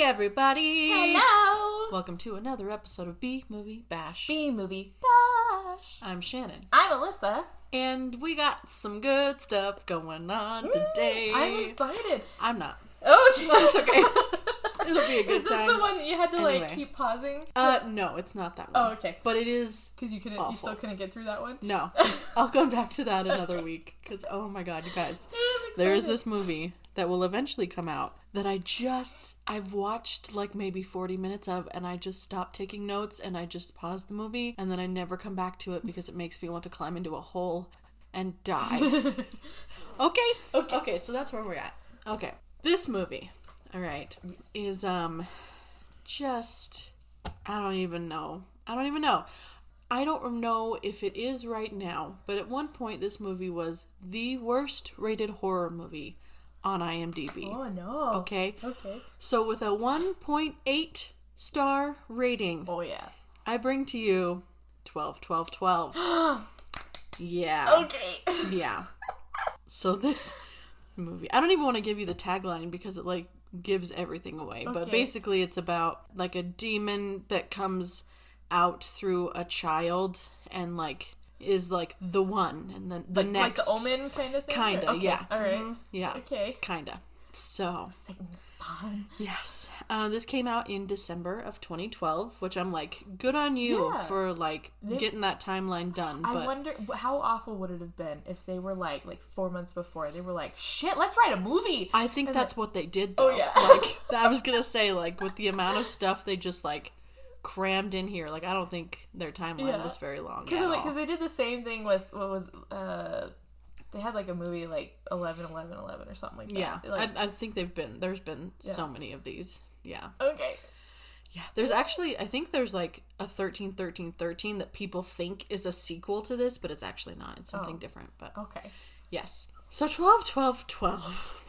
everybody! Hello! Welcome to another episode of B-Movie Bash. B-Movie Bash. I'm Shannon. I'm Alyssa. And we got some good stuff going on today. I'm excited. I'm not. Oh, geez. That's okay. It'll be a good time. Is this the one that you had to, Anyway. keep pausing? No, it's not that one. Oh, okay. But it is Because you still couldn't get through that one? No. I'll go back to that another week. Because, oh my god, you guys. There is this movie that will eventually come out that I've watched maybe 40 minutes of, and I just stopped taking notes, and I just paused the movie, and then I never come back to it because it makes me want to climb into a hole and die. Okay, so that's where we're at. Okay. This movie, all right, is just, I don't even know. I don't know if it is right now, but at one point this movie was the worst rated horror movie on IMDb. Oh, no. Okay? Okay. So with a 1.8 star rating. Oh, yeah. I bring to you 12, 12, 12. Yeah. Okay. Yeah. So this movie, I don't even want to give you the tagline because it gives everything away. Okay. But basically it's about a demon that comes out through a child and is the one, and then the next, like the Omen kind of thing? Kinda, okay. yeah. All right. Mm-hmm. Yeah. Okay. Kinda. So Satan's spawn. yes. This came out in December of 2012, which I'm good on you for getting that timeline done. I wonder how awful would it have been if they were 4 months before they were shit, let's write a movie. I think that's what they did though. Oh yeah. I was gonna say with the amount of stuff they just crammed in here, I don't think their timeline was very long because they did the same thing with what was they had a movie 11/11/11 or something like that. Yeah, I think there's been so many of these. Yeah. Okay. Yeah, there's actually, I think there's a 13/13/13 that people think is a sequel to this, but it's actually not. It's something different. But okay. Yes. So 12/12/12.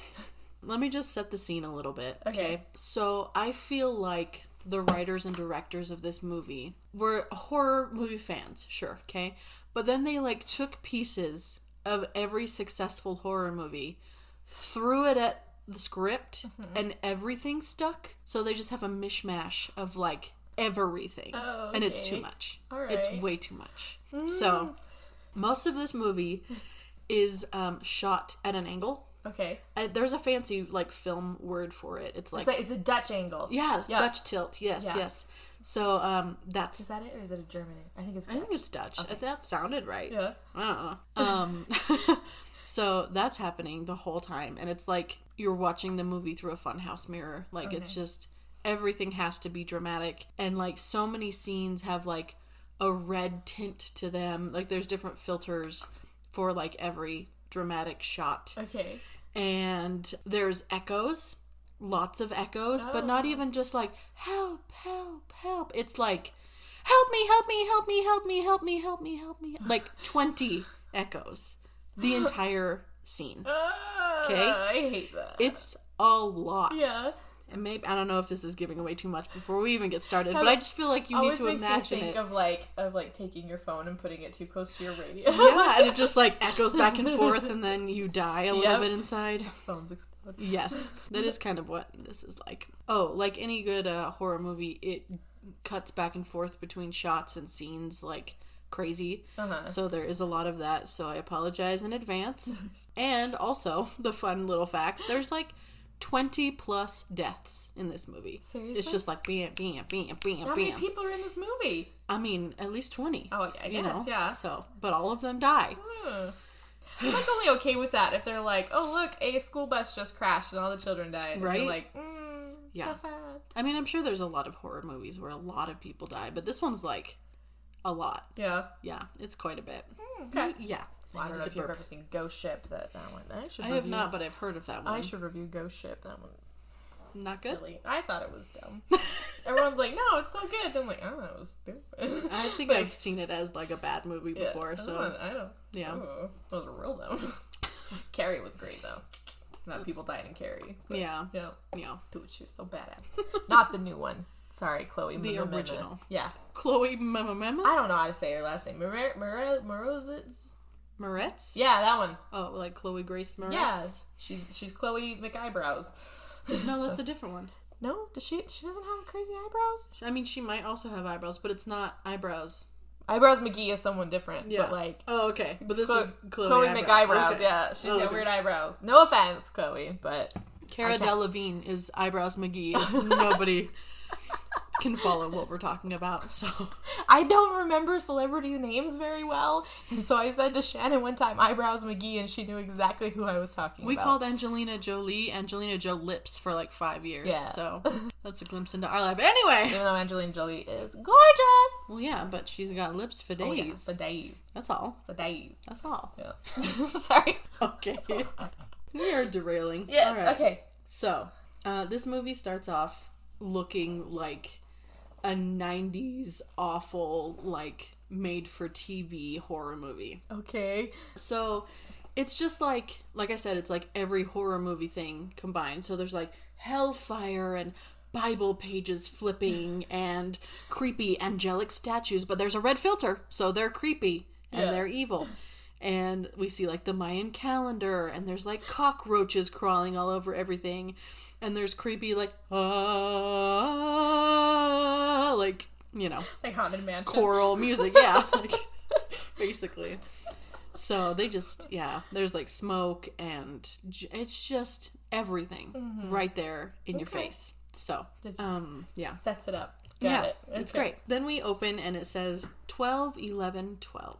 Let me just set the scene a little bit. Okay. So I feel like the writers and directors of this movie were horror movie fans, sure, okay? But then they took pieces of every successful horror movie, threw it at the script, and everything stuck. So they just have a mishmash of everything. Oh, okay. And it's too much. All right. It's way too much. So most of this movie is shot at an angle. Okay. There's a fancy film word for it. It's it's a Dutch angle. Yeah, Dutch tilt. Yes, yes. So that's. Is that it, or is it a German? I think it's Dutch. I think it's Dutch. Okay. That sounded right. Yeah. I don't know. So that's happening the whole time, and it's you're watching the movie through a funhouse mirror. It's just everything has to be dramatic, and so many scenes have a red tint to them. There's different filters for every dramatic shot. Okay. And there's echoes, lots of echoes, but not even just help, help, help. It's help me, help me, help me, help me, help me, help me, help me. 20 echoes the entire scene. Okay? I hate that. It's a lot. Yeah. And maybe, I don't know if this is giving away too much before we even get started, but I just feel you need to imagine it. Always makes me think of taking your phone and putting it too close to your radio. Yeah, and it just echoes back and forth, and then you die a little bit inside. Phones explode. Yes, that is kind of what this is like. Oh, like any good horror movie, it cuts back and forth between shots and scenes crazy. So there is a lot of that, so I apologize in advance. And also, the fun little fact, there's 20 plus deaths in this movie. Seriously? It's just bam, bam, bam, bam, How many people are in this movie? I mean, at least 20. Oh, I guess, yeah. So, but all of them die. I'm only okay with that if they're oh, look, a school bus just crashed and all the children died. Right? And you're yeah. so sad. I mean, I'm sure there's a lot of horror movies where a lot of people die, but this one's a lot. Yeah. Yeah, it's quite a bit. Okay. Yeah. Well, I don't know if you've ever seen Ghost Ship. That one. I have not, but I've heard of that one. I should review Ghost Ship. That one's not good. Silly. I thought it was dumb. Everyone's no, it's so good. I'm oh, that was stupid. I think I've seen it as a bad movie before. So I don't. Yeah, it was real dumb. Carrie was great though. Not people died in Carrie. Yeah. Yeah. Dude, she was so badass. Not the new one. Sorry, Chloe. The original. Yeah. Chloe Mema. I don't know how to say her last name. Morozitz. Moretz? Yeah, that one. Oh, Chloe Grace Moretz? Yeah, she's Chloe McEyebrows. No, that's a different one. No? Does she doesn't have crazy eyebrows? I mean, she might also have eyebrows, but it's not eyebrows. Eyebrows McGee is someone different, but like... Oh, okay. But this is Chloe McEyebrows, okay. yeah. She's got weird eyebrows. No offense, Chloe, but... Cara Delevingne is Eyebrows McGee, if nobody can follow what we're talking about, so... I don't remember celebrity names very well, and so I said to Shannon one time, Eyebrows McGee, and she knew exactly who I was talking about. We called Angelina Jolie Angelina Jo Lips for like 5 years, so that's a glimpse into our life. Anyway! Even though Angelina Jolie is gorgeous! Well, yeah, but she's got lips for days. Oh, yeah, for days. That's all. For days. That's all. Yeah. Sorry. Okay. We are derailing. Yes, all right. okay. So, this movie starts off looking like a 90s awful, like, made-for-TV horror movie. Okay. So, it's just like I said, it's like every horror movie thing combined. So there's like hellfire and Bible pages flipping and creepy angelic statues, but there's a red filter, so they're creepy and they're evil. And we see like the Mayan calendar, and there's like cockroaches crawling all over everything, and there's creepy like like, you know, like Haunted Mansion choral music, yeah, like, basically. So they just there's like smoke, and it's just everything right there in your face. So sets it up. Got it. It's great. Then we open and it says 12/11/12.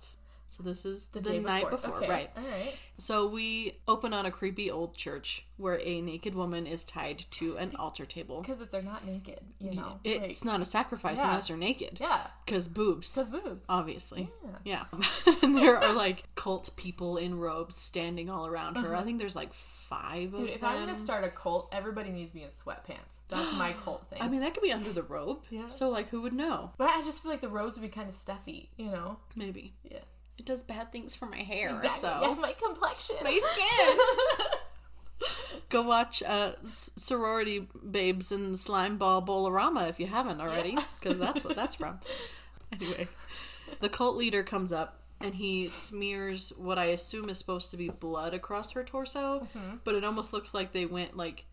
So this is the night before, okay. right? All right. So we open on a creepy old church where a naked woman is tied to an altar table. Because if they're not naked, you know. It's not a sacrifice unless they're naked. Yeah. Because boobs. Because boobs. Obviously. Yeah. And there are like cult people in robes standing all around her. I think there's like 5 of them. Dude, if I'm going to start a cult, everybody needs to be in sweatpants. That's my cult thing. I mean, that could be under the robe. Yeah. So like, who would know? But I just feel like the robes would be kind of stuffy, you know? Maybe. Yeah. It does bad things for my hair, exactly. so... Yeah, my complexion. My skin! Go watch Sorority Babes in Slime Ball Bowl-orama if you haven't already, because that's what that's from. Anyway, the cult leader comes up, and he smears what I assume is supposed to be blood across her torso, but it almost looks like they went, like...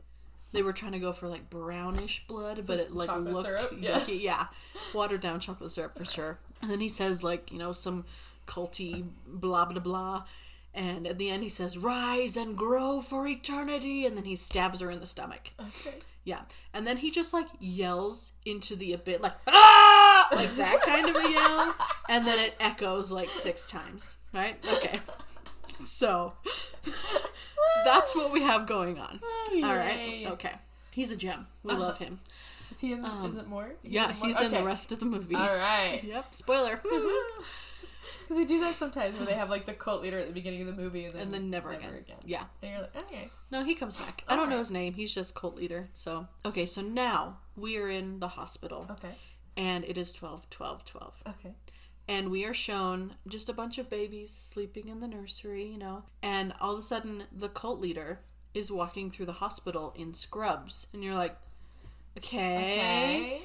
They were trying to go for, like, brownish blood, but it, like, looked... Syrup? Yucky. Yeah. Watered down chocolate syrup, for sure. And then he says, like, you know, some... culty blah blah blah, and at the end he says rise and grow for eternity, and then he stabs her in the stomach. Okay. Yeah, and then he just like yells into the abyss like ah, like that kind of a yell, and then it echoes like 6 times, right? Okay, so that's what we have going on. All right, okay, he's a gem. We love him. Is he in the, is it more? He's in the rest of the movie. All right. Yep, spoiler. Because they do that sometimes where they have like the cult leader at the beginning of the movie and then never again. Yeah. And you're like, okay. No, he comes back. I don't know his name. He's just cult leader. So, okay, so now we are in the hospital. Okay. And it is 12/12/12. Okay. And we are shown just a bunch of babies sleeping in the nursery, you know. And all of a sudden, the cult leader is walking through the hospital in scrubs. And you're like, okay.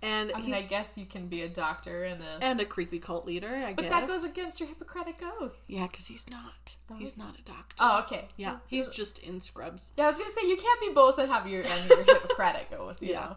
And I mean, I guess you can be a doctor and a creepy cult leader, I guess. But that goes against your Hippocratic oath. Yeah, because he's not. He's not a doctor. Oh, okay. Yeah, he's just in scrubs. Yeah, I was going to say, you can't be both and have your Hippocratic oath, you know.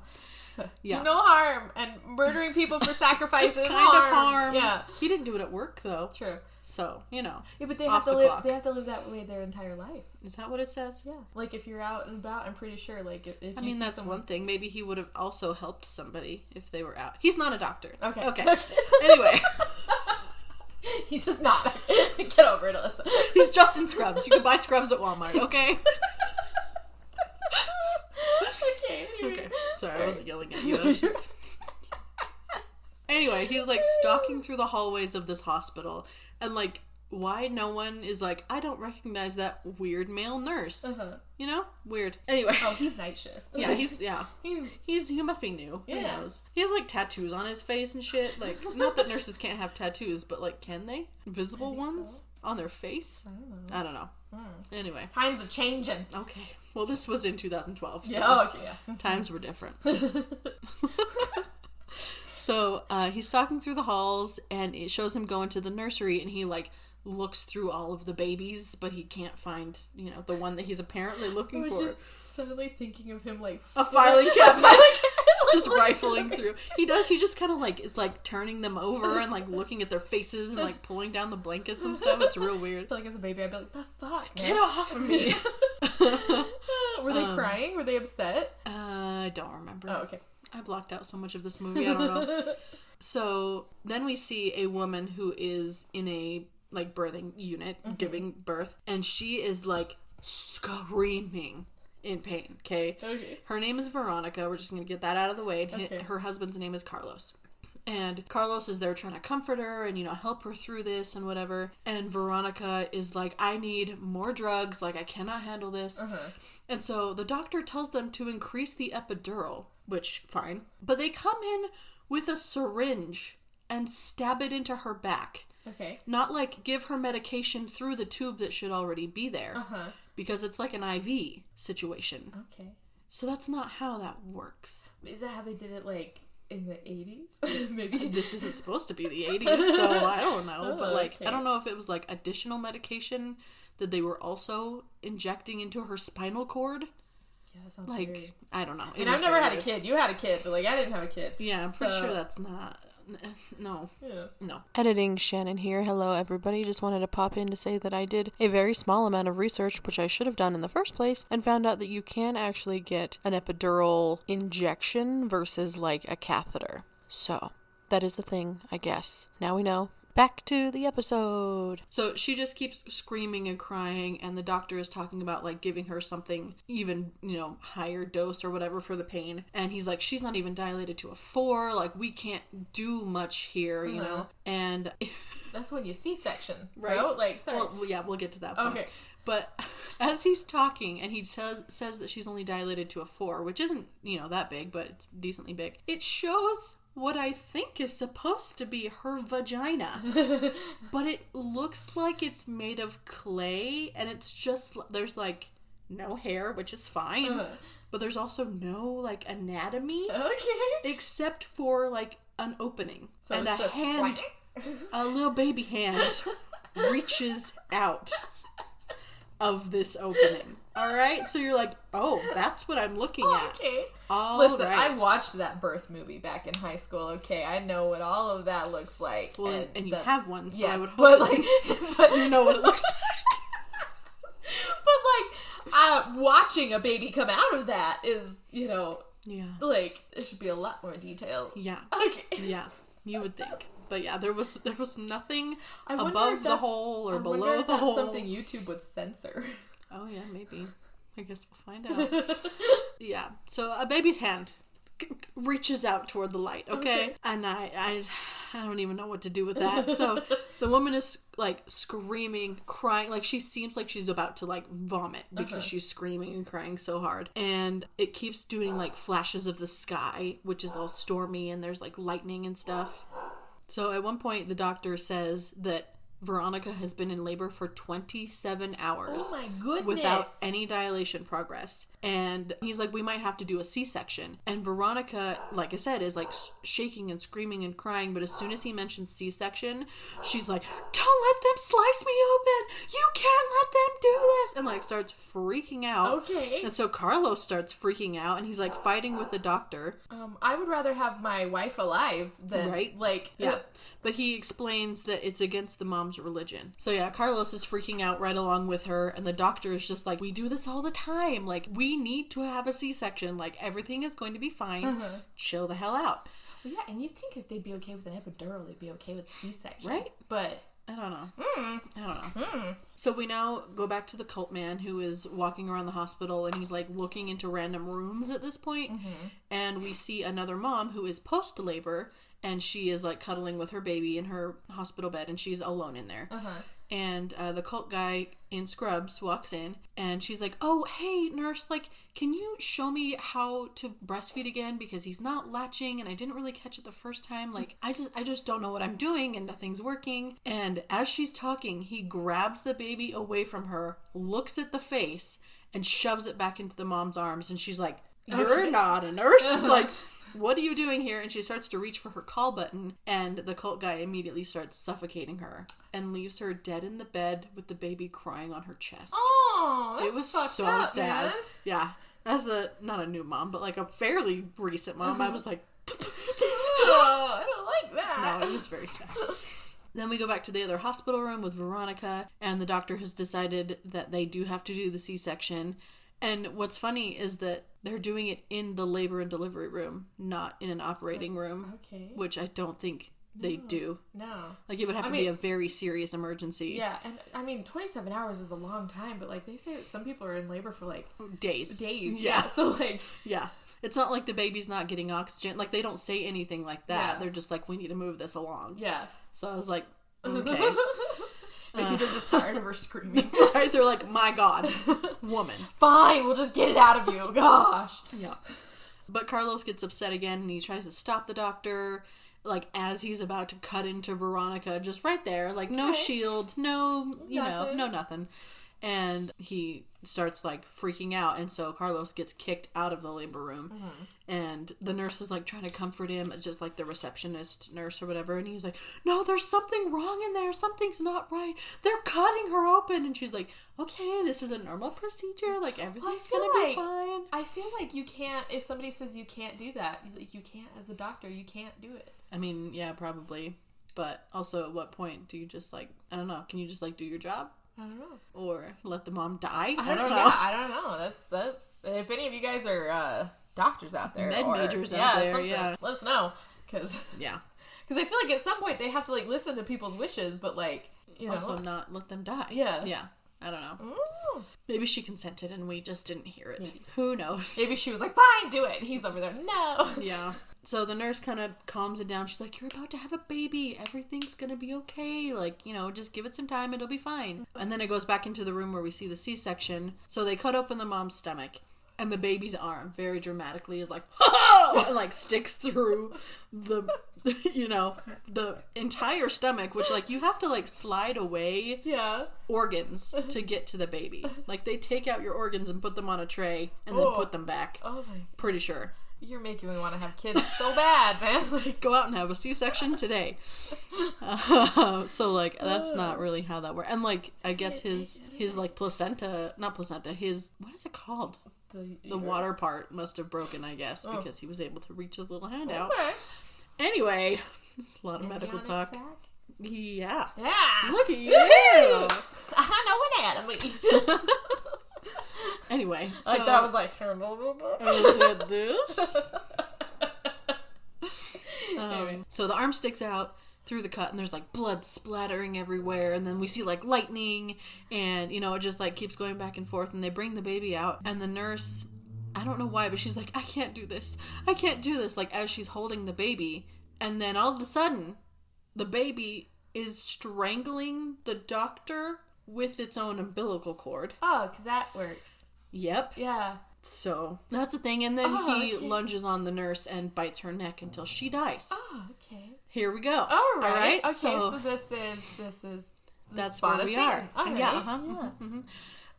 So, do no harm, and murdering people for sacrifice is kind of harm. Yeah. He didn't do it at work, though. True. So, you know. Yeah, but they have to live. They have to live that way their entire life. Is that what it says? Yeah. Like if you're out and about, I'm pretty sure. Like if I mean, that's one thing. Maybe he would have also helped somebody if they were out. He's not a doctor. Okay. Anyway. He's just not. Get over it, Alyssa. He's just in scrubs. You can buy scrubs at Walmart. Okay. Okay. Sorry, I wasn't yelling at you. Anyway, he's like stalking through the hallways of this hospital, and like, why no one is like, I don't recognize that weird male nurse. You know, weird. Anyway. Oh, he's night shift. Yeah, he must be new. Yeah. Who knows? He has like tattoos on his face and shit. Like, not that nurses can't have tattoos, but like, can they? Visible ones on their face? I don't know. Anyway, times are changing. Okay. Well, this was in 2012. So yeah. Times were different. So he's stalking through the halls, and it shows him going to the nursery, and he like looks through all of the babies, but he can't find, you know, the one that he's apparently looking for. Just suddenly thinking of him like a filing cabinet. Just rifling through. He just kind of like is like turning them over and like looking at their faces and like pulling down the blankets and stuff. It's real weird. I feel like as a baby I'd be like, the fuck, man? Get off of me. Were they crying? Were they upset? I don't remember. Oh, okay. I blocked out so much of this movie, I don't know. So then we see a woman who is in a like birthing unit, giving birth, and she is like screaming in pain, okay? Her name is Veronica. We're just gonna get that out of the way. And her husband's name is Carlos. And Carlos is there trying to comfort her and, help her through this and whatever. And Veronica is like, I need more drugs. Like, I cannot handle this. And so the doctor tells them to increase the epidural, which, fine. But they come in with a syringe and stab it into her back. Okay. Not like give her medication through the tube that should already be there. Because it's like an IV situation. Okay. So that's not how that works. Is that how they did it, like, in the 80s? Maybe. This isn't supposed to be the 80s, so I don't know. But, like, I don't know if it was, like, additional medication that they were also injecting into her spinal cord. Yeah, that sounds like, weird. I don't know. And I've never had a kid. You had a kid, but, like, I didn't have a kid. Yeah, I'm pretty sure that's not... No. Yeah. No. Editing, Shannon here. Hello, everybody. Just wanted to pop in to say that I did a very small amount of research, which I should have done in the first place, and found out that you can actually get an epidural injection versus, like, a catheter. So, that is the thing, I guess. Now we know. Back to the episode. So she just keeps screaming and crying, and the doctor is talking about like giving her something even, higher dose or whatever for the pain. And he's like, she's not even dilated to a 4. Like, we can't do much here, you know? And that's when you C-section, right? Like, sorry. Well, yeah, we'll get to that point. Okay. But as he's talking, and he says that she's only dilated to a 4, which isn't, that big, but it's decently big. It shows what I think is supposed to be her vagina. But it looks like it's made of clay, and it's just, there's like no hair, which is fine. But there's also no like anatomy. Except for like an opening. So and a hand, a little baby hand reaches out of this opening. All right, so you're like, oh, that's what I'm looking at. Okay. Listen, right. I watched that birth movie back in high school. Okay, I know what all of that looks like. Well, and you have one, so yes, I would hope but you know what it looks like. But watching a baby come out of that is, like it should be a lot more detailed. Yeah. Okay. Yeah, you would think. But yeah, there was nothing above the hole or below the hole. Something YouTube would censor. Oh, yeah, maybe. I guess we'll find out. Yeah. So a baby's hand reaches out toward the light, okay? And I don't even know what to do with that. So the woman is, like, screaming, crying. Like, she seems like she's about to, like, vomit because she's screaming and crying so hard. And it keeps doing, like, flashes of the sky, which is all stormy, and there's, like, lightning and stuff. So at one point, the doctor says that Veronica has been in labor for 27 hours. Oh my goodness. Without any dilation progress. And he's like, we might have to do a C-section. And Veronica, like I said, is like shaking and screaming and crying. But as soon as he mentions C-section, she's like, don't let them slice me open. You can't let them do this. And like starts freaking out. Okay. And so Carlos starts freaking out. And he's like fighting with the doctor. I would rather have my wife alive than like... Yeah. But he explains that it's against the mom's religion. So yeah, Carlos is freaking out right along with her. And the doctor is just like, we do this all the time. Like, we need to have a C-section. Like, everything is going to be fine. Chill the hell out. Well, yeah, and you'd think if they'd be okay with an epidural, they'd be okay with a C-section. Right? But... I don't know. So we now go back to the cult man who is walking around the hospital, and he's like looking into random rooms at this point. And we see another mom who is post-labor, and she is like cuddling with her baby in her hospital bed, and she's alone in there. And the cult guy in scrubs walks in, and she's like, oh, hey, nurse, like, can you show me how to breastfeed again? Because he's not latching, and I didn't really catch it the first time. Like, I just don't know what I'm doing, and nothing's working. And as she's talking, he grabs the baby away from her, looks at the face, and shoves it back into the mom's arms. And she's like, you're not a nurse? Like, what are you doing here? And she starts to reach for her call button, and the cult guy immediately starts suffocating her and leaves her dead in the bed with the baby crying on her chest. Oh, that's it was fucked so up, sad. Man. Yeah. not a new mom, but like a fairly recent mom, I was like, oh, I don't like that. No, it was very sad. Then we go back to the other hospital room with Veronica, and the doctor has decided that they do have to do the C-section. And what's funny is that they're doing it in the labor and delivery room, not in an operating room. Okay. Which I don't think they do. No. Like, it would have to be a very serious emergency. Yeah, and I mean, 27 hours is a long time, but like, they say that some people are in labor for like... Days. Yeah, so like... Yeah. It's not like the baby's not getting oxygen. Like, they don't say anything like that. Yeah. They're just like, we need to move this along. Yeah. So I was like, okay. Maybe they're just tired of her screaming. Right? They're like, my God, woman. Fine, we'll just get it out of you. Gosh. Yeah. But Carlos gets upset again, and he tries to stop the doctor, like, as he's about to cut into Veronica, just right there. Like, no shield, no, no nothing. And he starts, like, freaking out, and so Carlos gets kicked out of the labor room. Mm-hmm. And the nurse is, like, trying to comfort him, just like the receptionist nurse or whatever, and he's like, no, there's something wrong in there, something's not right, they're cutting her open. And she's like, okay, this is a normal procedure, like, everything's gonna be fine. I feel like you can't, if somebody says you can't do that, like, you can't, as a doctor, you can't do it. I mean, yeah, probably. But also, at what point do you just, like, I don't know, can you just, like, do your job? I don't know. Or let the mom die? I don't know. Yeah, I don't know. That's if any of you guys are doctors out there. Majors out there, let us know. Because I feel like at some point they have to, like, listen to people's wishes, but, like, you also know. not let them die. Yeah. Yeah. I don't know. Ooh. Maybe she consented and we just didn't hear it. Maybe. Who knows? Maybe she was like, fine, do it. And he's over there, no. Yeah. So the nurse kind of calms it down. She's like, you're about to have a baby. Everything's going to be okay. Like, you know, just give it some time. It'll be fine. And then it goes back into the room where we see the C-section. So they cut open the mom's stomach. And the baby's arm, very dramatically, is like, and, like, sticks through the, you know, the entire stomach, which, like, you have to, like, slide away organs to get to the baby. Like, they take out your organs and put them on a tray and then put them back. Oh, my. Pretty sure. You're making me want to have kids so bad, man. Like, go out and have a C-section today. So, like, that's not really how that works. And, like, I guess his like, placenta, not placenta, his, what is it called? The water part must have broken, I guess, because he was able to reach his little hand out. Anyway, it's a lot of medical talk. Sac? Yeah. Yeah. Look at you. I know anatomy. Anyway, so like that, I was like, is it this? Anyway. So the arm sticks out through the cut, and there's, like, blood splattering everywhere, and then we see, like, lightning, and, you know, it just, like, keeps going back and forth, and they bring the baby out, and the nurse, I don't know why, but she's like, I can't do this, like, as she's holding the baby, and then all of a sudden, the baby is strangling the doctor with its own umbilical cord. Oh, because that works. Yep. Yeah. So, that's a thing, and then he lunges on the nurse and bites her neck until she dies. Oh, okay. Here we go. All right. Okay, so this is that's where we are. All right. Yeah. Yeah. Mm-hmm.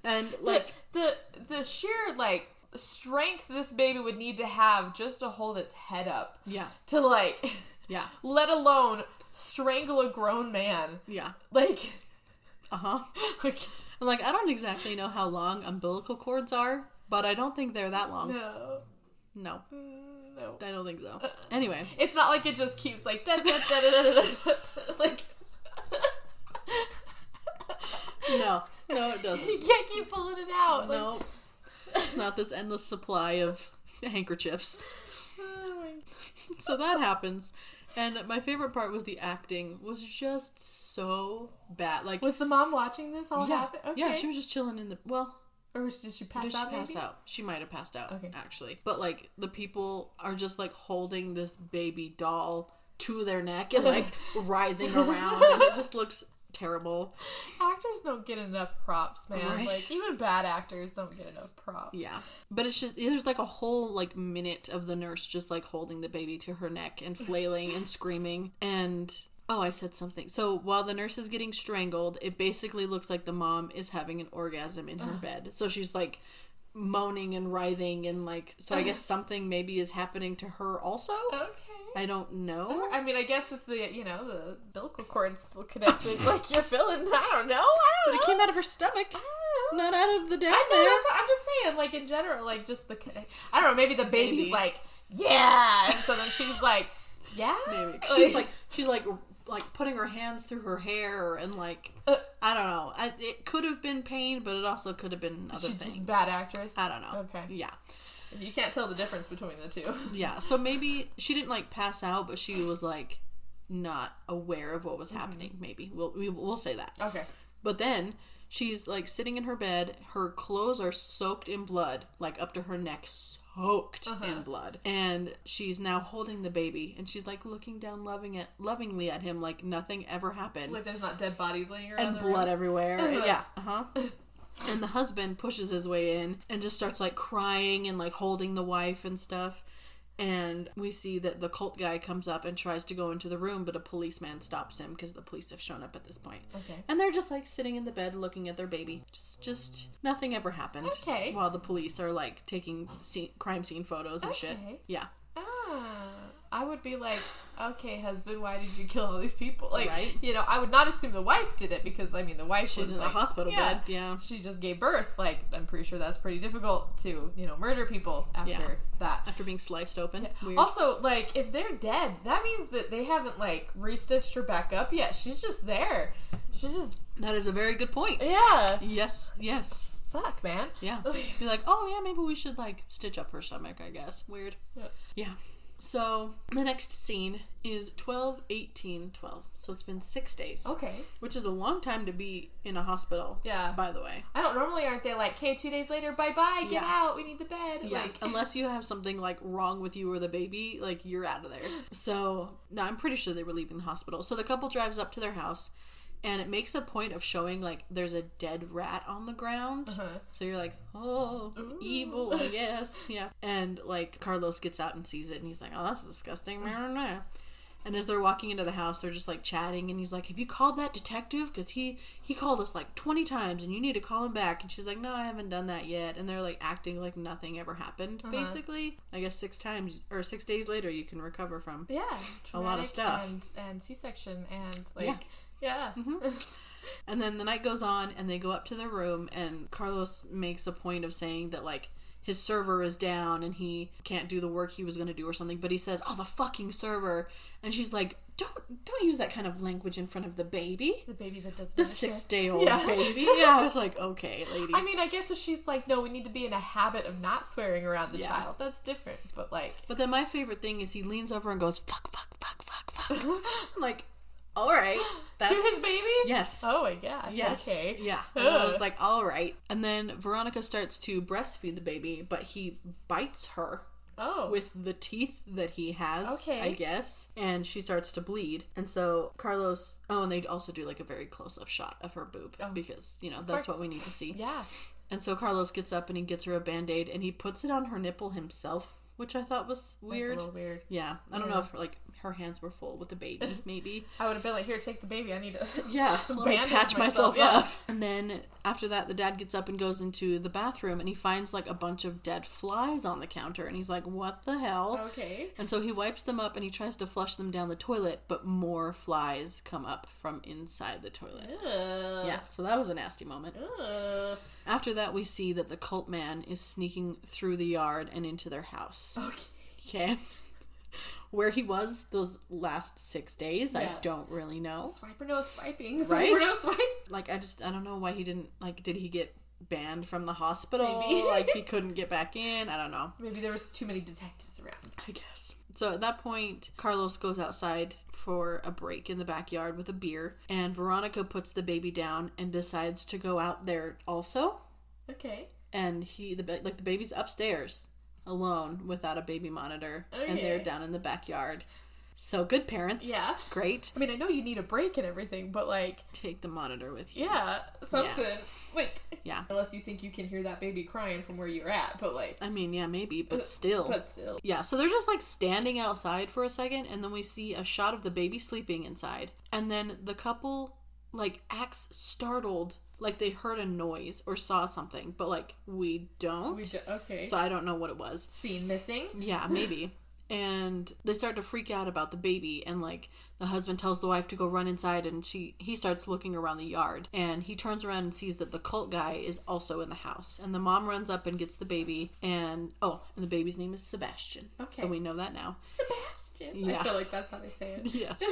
And, like, the sheer, like, strength this baby would need to have just to hold its head up. Yeah. To, like, yeah. Let alone strangle a grown man. Yeah. Like, like, I don't exactly know how long umbilical cords are, but I don't think they're that long. No. No. No. I don't think so. Anyway. It's not like it just keeps, like, like. No, it doesn't. You can't keep pulling it out. No. Like... It's not this endless supply of handkerchiefs. So that happens. And my favorite part was the acting was just so bad. Like, was the mom watching this all happen? Okay. Yeah, she was just chilling in the, or did she pass out? She might have passed out, okay. Actually. But, like, the people are just, like, holding this baby doll to their neck and, like, writhing around, and it just looks terrible. Actors don't get enough props, man. Right? Like, even bad actors don't get enough props. Yeah. But it's just, there's, like, a whole, like, minute of the nurse just, like, holding the baby to her neck and flailing and screaming. And... oh, I said something. So while the nurse is getting strangled, it basically looks like the mom is having an orgasm in her bed. So she's, like, moaning and writhing and, like, so I guess something maybe is happening to her also? Okay. I don't know. I mean, I guess if the, you know, the umbilical cord's still connected, like, you're feeling, I don't know. But it came out of her stomach. I don't know. Not out of the down I know, there. that's what I'm just saying, like, in general, like, just the, I don't know, maybe the baby's like, yeah, and so then she's like, yeah? Maybe. She's like putting her hands through her hair and like, I don't know. It could have been pain, but it also could have been other things. She's just bad actress? I don't know. Okay. Yeah. You can't tell the difference between the two. Yeah, so maybe she didn't like pass out, but she was like not aware of what was happening. Maybe we'll say that. Okay. But then she's like sitting in her bed. Her clothes are soaked in blood, like up to her neck, soaked in blood. And she's now holding the baby, and she's like looking down lovingly at him, like nothing ever happened. Like there's not dead bodies laying around and the blood room. everywhere. Yeah. And the husband pushes his way in and just starts like crying and like holding the wife and stuff. And we see that the cult guy comes up and tries to go into the room, but a policeman stops him because the police have shown up at this point. Okay. And they're just like sitting in the bed looking at their baby. Just nothing ever happened. Okay. While the police are like taking crime scene photos and shit. Yeah. I would be like, okay, husband, why did you kill all these people? Like, right? You know, I would not assume the wife did it because, I mean, the wife she's was in the hospital bed. Yeah. She just gave birth. Like, I'm pretty sure that's pretty difficult to, you know, murder people after that. After being sliced open. Yeah. Weird. Also, like, if they're dead, that means that they haven't, like, restitched her back up yet. She's just there. She's just... That is a very good point. Yeah. Yes. Fuck, man. Yeah. Be like, oh, yeah, maybe we should, like, stitch up her stomach, I guess. Weird. Yeah. So, the next scene is 12/18/12. So, it's been 6 days. Okay. Which is a long time to be in a hospital. Yeah. By the way. I don't normally, aren't they like, okay, 2 days later, bye-bye, get out, we need the bed. Yeah. Like... Unless you have something, like, wrong with you or the baby, like, you're out of there. So, no, I'm pretty sure they were leaving the hospital. So, the couple drives up to their house. And it makes a point of showing, like, there's a dead rat on the ground. So you're like, oh, ooh. Evil, I guess. Yeah. And, like, Carlos gets out and sees it, and he's like, oh, that's disgusting. And as they're walking into the house, they're just, like, chatting, and he's like, have you called that detective? Because he called us, like, 20 times, and you need to call him back. And she's like, no, I haven't done that yet. And they're, like, acting like nothing ever happened, basically. I guess 6 days later, you can recover from a lot of stuff. And C-section, and, like... Yeah. And then the night goes on, and they go up to their room, and Carlos makes a point of saying that, like, his server is down, and he can't do the work he was going to do or something, but he says, oh, the fucking server. And she's like, don't use that kind of language in front of the baby. The baby that doesn't The 6-day-old baby. Yeah, I was like, okay, lady. I mean, I guess if she's like, no, we need to be in a habit of not swearing around the child, that's different, but, like... But then my favorite thing is he leans over and goes, fuck. Like... All right. To his baby? Yes. Oh my gosh. Yes. Okay. Yeah. And I was like, all right. And then Veronica starts to breastfeed the baby, but he bites her. Oh. With the teeth that he has, I guess. And she starts to bleed. And so Carlos... Oh, and they also do like a very close-up shot of her boob. Because, you know, that's what we need to see. Yeah. And so Carlos gets up and he gets her a Band-Aid and he puts it on her nipple himself. Which I thought was weird. That's a little weird. Yeah. I don't know if, like, her hands were full with the baby, maybe. I would have been like, here, take the baby. I need to patch myself up. And then after that, the dad gets up and goes into the bathroom and he finds, like, a bunch of dead flies on the counter. And he's like, what the hell? Okay. And so he wipes them up and he tries to flush them down the toilet, but more flies come up from inside the toilet. Yeah, so that was a nasty moment. After that, we see that the cult man is sneaking through the yard and into their house. Okay. Where he was those last 6 days, I don't really know. Swipe or no swiping. Right? Swipe or no swipe. Like, I don't know why he didn't, like, did he get banned from the hospital? Maybe. Like, he couldn't get back in? I don't know. Maybe there was too many detectives around. I guess. So at that point, Carlos goes outside for a break in the backyard with a beer, and Veronica puts the baby down and decides to go out there also. Okay. And the baby's upstairs alone without a baby monitor, and they're down in the backyard. So good parents. Yeah. Great. I mean, I know you need a break and everything, but, like... Take the monitor with you. Yeah, something. Yeah. Like... Yeah. Unless you think you can hear that baby crying from where you're at, but, like... I mean, yeah, maybe, but still. Yeah, so they're just, like, standing outside for a second, and then we see a shot of the baby sleeping inside. And then the couple, like, acts startled, like they heard a noise or saw something, but, like, we don't. Okay. So I don't know what it was. Scene missing? Yeah, maybe. And they start to freak out about the baby, and like the husband tells the wife to go run inside, and he starts looking around the yard, and he turns around and sees that the cult guy is also in the house, and the mom runs up and gets the baby, and the baby's name is Sebastian. Okay. So we know that now. Sebastian. Yeah. I feel like that's how they say it. Yes.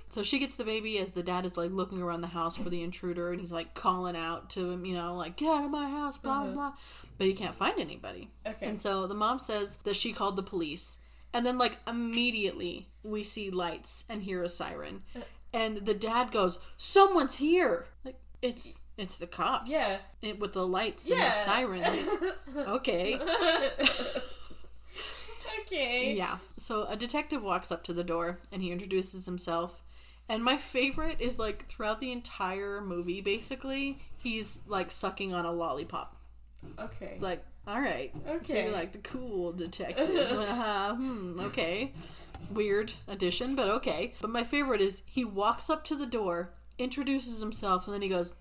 So she gets the baby as the dad is like looking around the house for the intruder, and he's like calling out to him, like, get out of my house, blah, blah, blah. But he can't find anybody. Okay. And so the mom says that she called the police. And then, like, immediately we see lights and hear a siren. And the dad goes, someone's here! Like, it's the cops. Yeah. With the lights and the sirens. Okay. Okay. Yeah. So a detective walks up to the door and he introduces himself. And my favorite is, like, throughout the entire movie, basically, he's, like, sucking on a lollipop. Okay. Like, all right. Okay. So you're like the cool detective. Okay. Weird addition, but okay. But my favorite is he walks up to the door, introduces himself, and then he goes,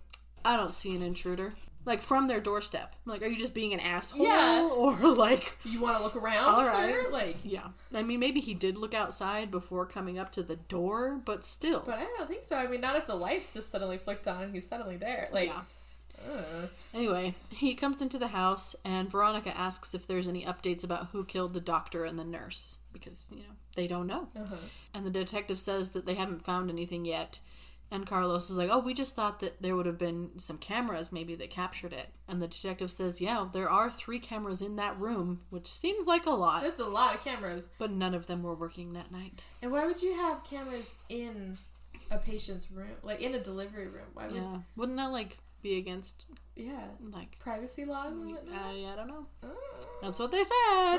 I don't see an intruder. Like, from their doorstep. I'm like, are you just being an asshole? Yeah. Or, like... You want to look around, all right. sir? Like... Yeah. I mean, maybe he did look outside before coming up to the door, but still. But I don't think so. I mean, not if the lights just suddenly flicked on and he's suddenly there. Like... Yeah. Anyway, he comes into the house and Veronica asks if there's any updates about who killed the doctor and the nurse because, they don't know. And the detective says that they haven't found anything yet. And Carlos is like, we just thought that there would have been some cameras maybe that captured it. And the detective says, yeah, there are 3 cameras in that room, which seems like a lot. That's a lot of cameras. But none of them were working that night. And why would you have cameras in a patient's room? Like, in a delivery room? Why would... Yeah. Wouldn't that, like... be against privacy laws and whatnot? I don't know. That's what they said.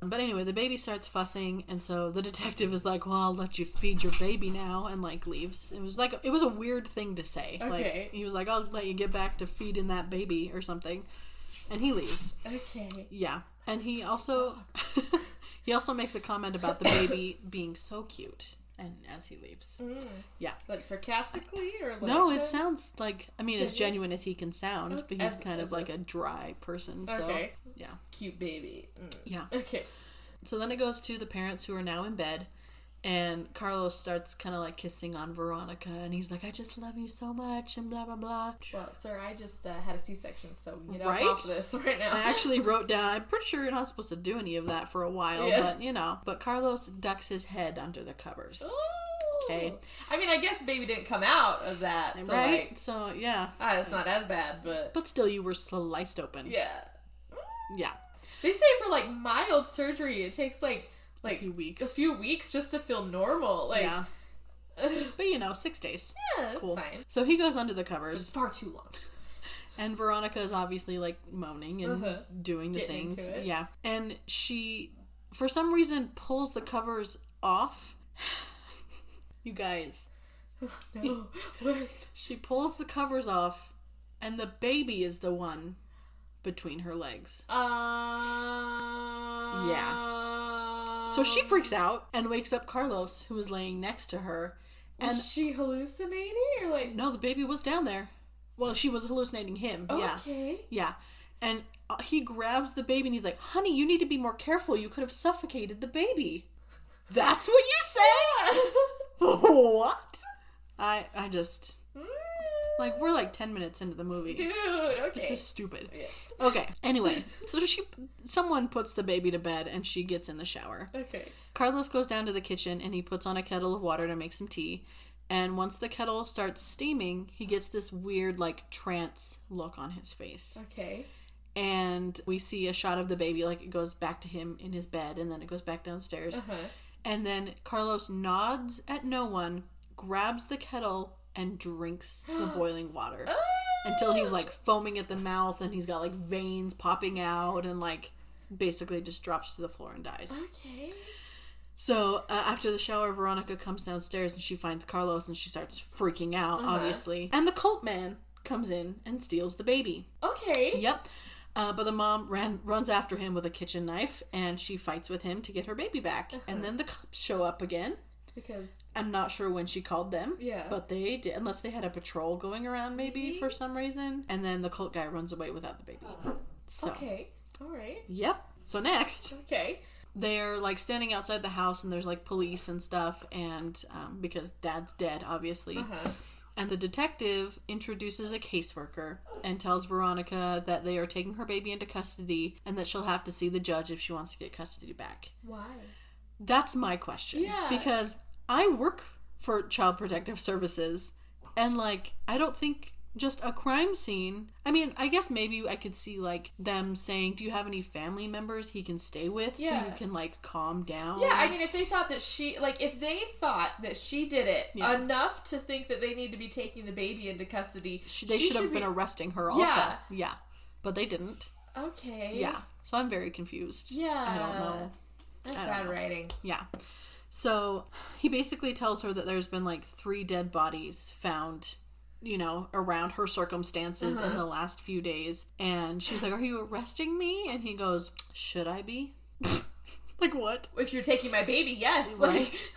But anyway, the baby starts fussing, and so the detective is like, well, I'll let you feed your baby now, and like leaves. It was a weird thing to say. Okay. Like, he was like, I'll let you get back to feeding that baby or something, and he leaves. Okay. Yeah. And he also makes a comment about the baby being so cute. And as he leaves. Yeah. Like sarcastically or like... No, it sounds like... I mean, as genuine as he can sound, but he's kind of like a dry person, so... Okay. Yeah. Cute baby. Yeah. Okay. So then it goes to the parents who are now in bed, and Carlos starts kind of like kissing on Veronica, and he's like, I just love you so much, and blah, blah, blah. Well, sir, I just had a C-section, so get off this right now. I actually wrote down, I'm pretty sure you're not supposed to do any of that for a while, but, But Carlos ducks his head under the covers. Oh. Okay. I mean, I guess baby didn't come out of that, so right? Like, so, yeah. It's not as bad, but... But still, you were sliced open. Yeah. Yeah. They say for, like, mild surgery, it takes, like a few weeks just to feel normal. Like, yeah. But 6 days. Yeah, that's fine. So he goes under the covers. It's far too long. And Veronica is obviously like moaning and doing the things. Into it. Yeah. And she, for some reason, pulls the covers off. You guys. No. She pulls the covers off, and the baby is the one between her legs. Yeah. So she freaks out and wakes up Carlos, who is laying next to her. Was she hallucinating or like? No, the baby was down there. Well, she was hallucinating him. Okay. Yeah. And he grabs the baby and he's like, honey, you need to be more careful. You could have suffocated the baby. That's what you say? What? I just... Like, we're like 10 minutes into the movie. Dude, okay. This is stupid. Yeah. Okay, anyway. So someone puts the baby to bed and she gets in the shower. Okay. Carlos goes down to the kitchen and he puts on a kettle of water to make some tea. And once the kettle starts steaming, he gets this weird, like, trance look on his face. Okay. And we see a shot of the baby, like, it goes back to him in his bed and then it goes back downstairs. And then Carlos nods at no one, grabs the kettle, and drinks the boiling water until he's like foaming at the mouth and he's got like veins popping out and like basically just drops to the floor and dies. Okay. So after the shower, Veronica comes downstairs and she finds Carlos and she starts freaking out, obviously. And the cult man comes in and steals the baby. Okay. Yep. But the mom runs after him with a kitchen knife and she fights with him to get her baby back. And then the cops show up again. Because I'm not sure when she called them. Yeah. But they did, unless they had a patrol going around maybe for some reason. And then the cult guy runs away without the baby. So. Okay. All right. Yep. So next. Okay. they're like standing outside the house and there's like police and stuff, and because Dad's dead, obviously. And the detective introduces a caseworker and tells Veronica that they are taking her baby into custody and that she'll have to see the judge if she wants to get custody back. Why? That's my question. Yeah. Because I work for Child Protective Services, and like, I don't think just a crime scene. I mean, I guess maybe I could see like them saying, do you have any family members he can stay with so you can like calm down? Yeah, I mean, if they thought that she did it enough to think that they need to be taking the baby into custody, they should have been arresting her also. Yeah. But they didn't. Okay. Yeah. So I'm very confused. Yeah. I don't know. That's bad writing. Yeah. So he basically tells her that there's been like 3 dead bodies found, you know, around her circumstances in the last few days. And she's like, are you arresting me? And he goes, should I be? Like, what? If you're taking my baby, yes. Right. Like,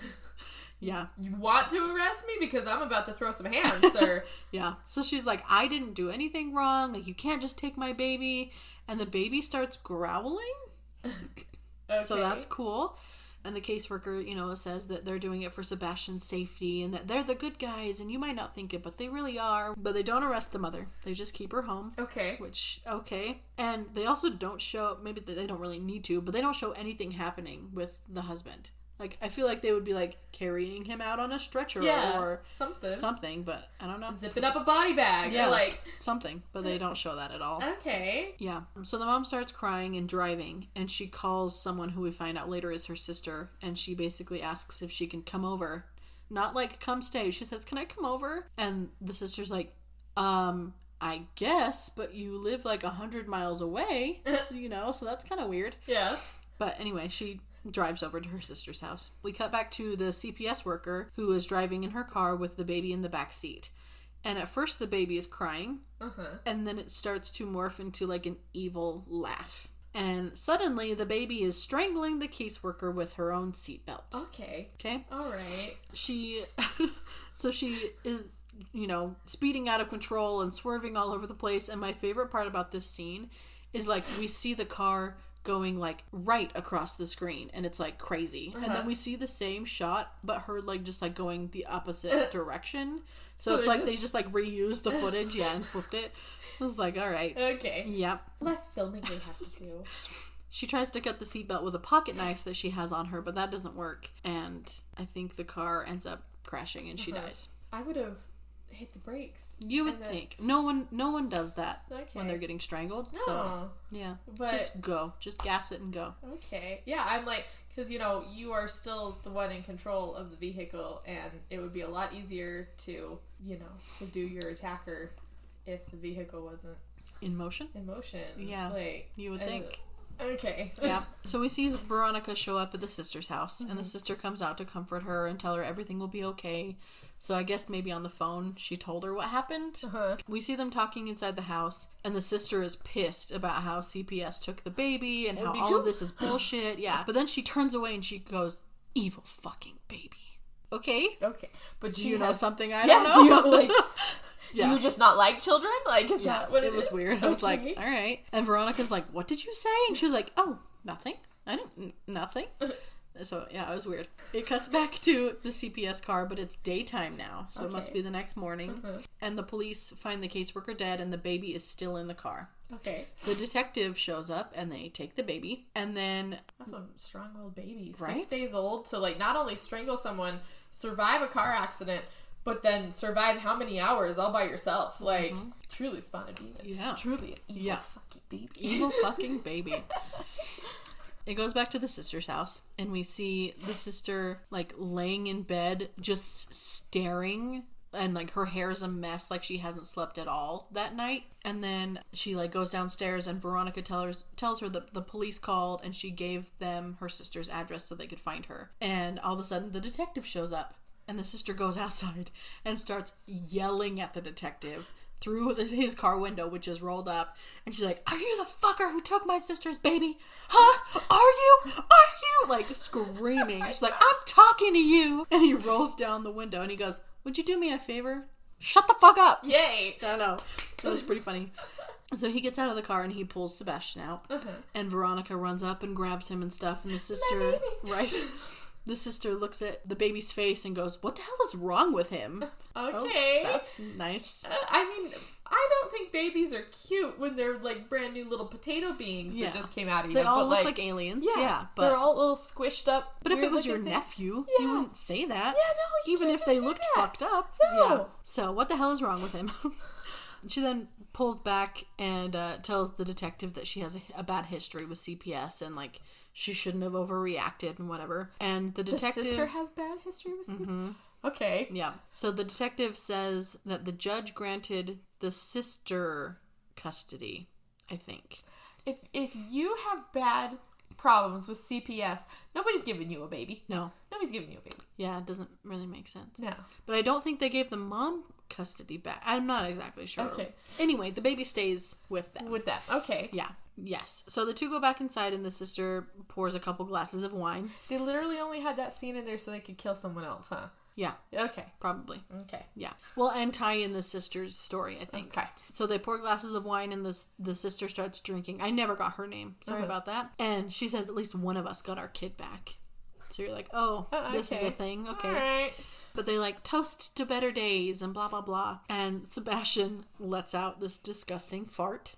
yeah. You want to arrest me? Because I'm about to throw some hands, sir. Yeah. So she's like, I didn't do anything wrong. Like, you can't just take my baby. And the baby starts growling. Okay. So that's cool. And the caseworker, you know, says that they're doing it for Sebastian's safety and that they're the good guys and you might not think it, but they really are. But they don't arrest the mother. They just keep her home. Okay. Which, okay. And they also don't show, maybe they don't really need to, but they don't show anything happening with the husband. Like, I feel like they would be, like, carrying him out on a stretcher or something, but I don't know. Zipping up a body bag. Yeah, or like something, but they don't show that at all. Okay. Yeah. So the mom starts crying and driving, and she calls someone who we find out later is her sister, and she basically asks if she can come over. Not like, come stay. She says, can I come over? And the sister's like, I guess, but you live like 100 miles away, you know, so that's kind of weird. Yeah. But anyway, she drives over to her sister's house. We cut back to the CPS worker who is driving in her car with the baby in the back seat. And at first the baby is crying, and then it starts to morph into like an evil laugh. And suddenly the baby is strangling the caseworker with her own seatbelt. Okay. All right. So she is, you know, speeding out of control and swerving all over the place. And my favorite part about this scene is like we see the car going like right across the screen and it's like crazy, and then we see the same shot but her like just like going the opposite direction, so it's like they just like reused the footage and flipped it. I was like, all right, okay, yep, less filming we have to do. She tries to cut the seatbelt with a pocket knife that she has on her, but that doesn't work, and I think the car ends up crashing and she dies. I would have hit the brakes. You would think. No one does that when they're getting strangled. No. So, yeah. But just go. Just gas it and go. Okay. Yeah, I'm like, because, you know, you are still the one in control of the vehicle, and it would be a lot easier to, you know, subdue your attacker if the vehicle wasn't in motion. Yeah. Like, you would think. Okay. Yeah. So we see Veronica show up at the sister's house, and the sister comes out to comfort her and tell her everything will be okay. So I guess maybe on the phone she told her what happened. We see them talking inside the house, and the sister is pissed about how CPS took the baby and how all of this is bullshit. Yeah. But then she turns away and she goes, evil fucking baby. Okay. But you know something I don't know? Do you, like... Yeah. Do you just not like children? Like, is that what it was weird. I was like, all right. And Veronica's like, what did you say? And she was like, oh, nothing. I didn't, nothing. So, yeah, it was weird. It cuts back to the CPS car, but it's daytime now. So it must be the next morning. And the police find the caseworker dead and the baby is still in the car. Okay. The detective shows up and they take the baby. And then... That's a strong-willed baby. Right? 6 days old to, like, not only strangle someone, survive a car accident... But then survive how many hours all by yourself? Like, truly spawn a demon. Yeah. Truly an evil fucking baby. Evil fucking baby. It goes back to the sister's house, and we see the sister, like, laying in bed, just staring, and, like, her hair's a mess, like she hasn't slept at all that night. And then she, like, goes downstairs, and Veronica tells her that the police called, and she gave them her sister's address so they could find her. And all of a sudden, the detective shows up. And the sister goes outside and starts yelling at the detective through his car window, which is rolled up. And she's like, are you the fucker who took my sister's baby? Huh? Are you? Like, screaming. She's like, I'm talking to you. And he rolls down the window and he goes, would you do me a favor? Shut the fuck up. Yay. I know. That was pretty funny. So he gets out of the car and he pulls Sebastian out. And Veronica runs up and grabs him and stuff. And the sister, right? The sister looks at the baby's face and goes, "What the hell is wrong with him?" Okay. Oh, that's nice. I mean, I don't think babies are cute when they're like brand new little potato beings that just came out of you. They all look like aliens. Yeah, but they're all a little squished up. But if it was your nephew, you wouldn't say that. Yeah, no, even if they looked fucked up. No. Yeah. So what the hell is wrong with him? She then pulls back and tells the detective that she has a bad history with CPS and like she shouldn't have overreacted and whatever. And the detective... The sister has bad history with CPS? Okay. Yeah. So the detective says that the judge granted the sister custody, I think. If you have bad problems with CPS, nobody's giving you a baby. No. Nobody's giving you a baby. Yeah, it doesn't really make sense. No. But I don't think they gave the mom custody back. I'm not exactly sure. Okay. Anyway, the baby stays with them. With them. Okay. Yeah. Yes. So the two go back inside and the sister pours a couple glasses of wine. They literally only had that scene in there so they could kill someone else, huh? Yeah. Okay. Probably. Okay. Yeah. Well, and tie in the sister's story, I think. Okay. So they pour glasses of wine and the sister starts drinking. I never got her name. Sorry about that. And she says at least one of us got our kid back. So you're like, oh, this is a thing. Okay. All right. But they like toast to better days and blah, blah, blah. And Sebastian lets out this disgusting fart.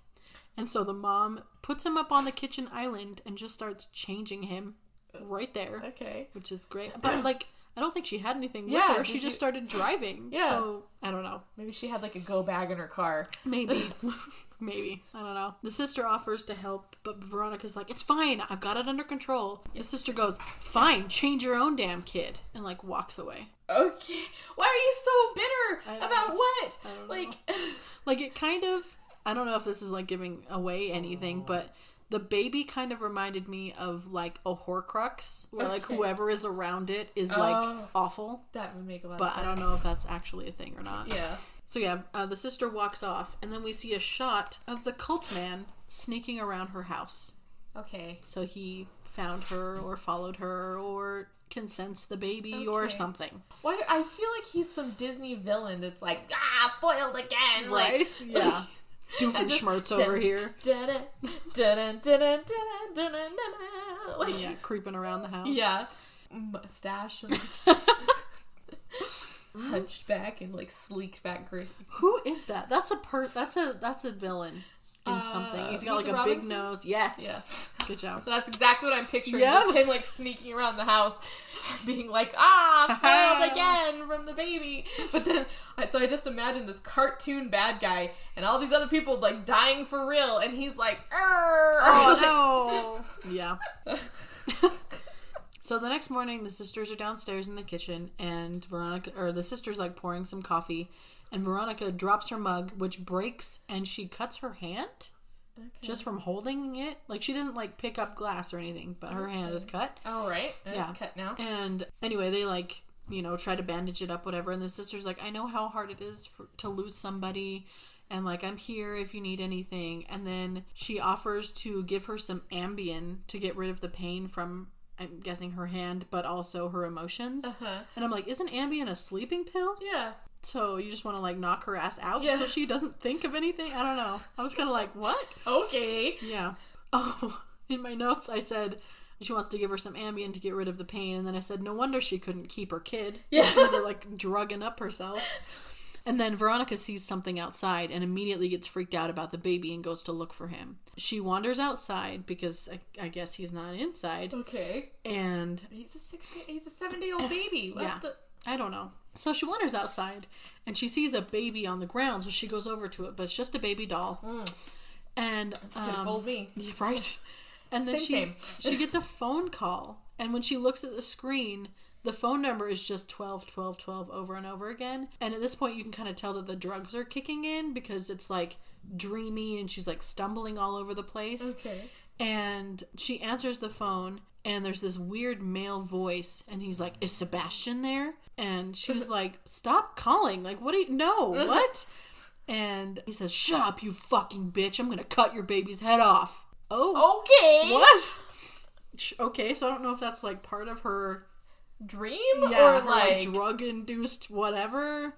And so the mom puts him up on the kitchen island and just starts changing him right there. Okay. Which is great. But like, I don't think she had anything with her. She just started driving. Yeah. So, I don't know. Maybe she had like a go bag in her car. Maybe. Maybe. I don't know. The sister offers to help, but Veronica's like, it's fine. I've got it under control. The sister goes, fine, change your own damn kid. And like walks away. Okay. Why are you so bitter? About what? I don't know. Like it kind of, I don't know if this is like giving away anything, but the baby kind of reminded me of like a Horcrux, where like whoever is around it is like awful. That would make a lot of sense. But I don't know if that's actually a thing or not. Yeah. So yeah, the sister walks off, and then we see a shot of the cult man sneaking around her house. Okay. So he found her, or followed her, or can sense the baby, or something. Why? I feel like he's some Disney villain that's like, foiled again. Right? Like, yeah. Doofenshmirtz over here. Like, yeah, creeping around the house. Yeah. Mustache. Hunchback and like sleeked back. Who is that? That's a villain in something. He's got like a big nose. Yes. Yeah. Good job. So that's exactly what I'm picturing. Yep. Just him like sneaking around the house, being like, spoiled again from the baby. But then, so I just imagine this cartoon bad guy and all these other people like dying for real, and he's like, oh no. Yeah. So the next morning, the sisters are downstairs in the kitchen, and the sister's like pouring some coffee, and Veronica drops her mug, which breaks, and she cuts her hand just from holding it. Like, she didn't like pick up glass or anything, but her hand is cut. Oh, right. It's cut now. And anyway, they like, try to bandage it up, whatever, and the sister's like, I know how hard it is to lose somebody, and like, I'm here if you need anything. And then she offers to give her some Ambien to get rid of the pain from, I'm guessing, her hand, but also her emotions. And I'm like, isn't Ambien a sleeping pill? Yeah. So you just want to like knock her ass out so she doesn't think of anything? I don't know. I was kind of like, what? Okay. Yeah. Oh, in my notes I said she wants to give her some Ambien to get rid of the pain, and then I said, no wonder she couldn't keep her kid. Yeah. She's like drugging up herself. And then Veronica sees something outside and immediately gets freaked out about the baby and goes to look for him. She wanders outside because I guess he's not inside. Okay. And he's a 7-day-old baby. What I don't know. So she wanders outside and she sees a baby on the ground, so she goes over to it, but it's just a baby doll. And could have fooled me. Right. And then she gets a phone call, and when she looks at the screen, the phone number is just 12, 12, 12 over and over again. And at this point, you can kind of tell that the drugs are kicking in because it's like dreamy and she's like stumbling all over the place. Okay. And she answers the phone, and there's this weird male voice, and he's like, is Sebastian there? And she's like, stop calling. Like, what do you know? What? And he says, shut up, you fucking bitch. I'm going to cut your baby's head off. Oh. Okay. What? Okay, so I don't know if that's like part of her dream or like drug-induced whatever.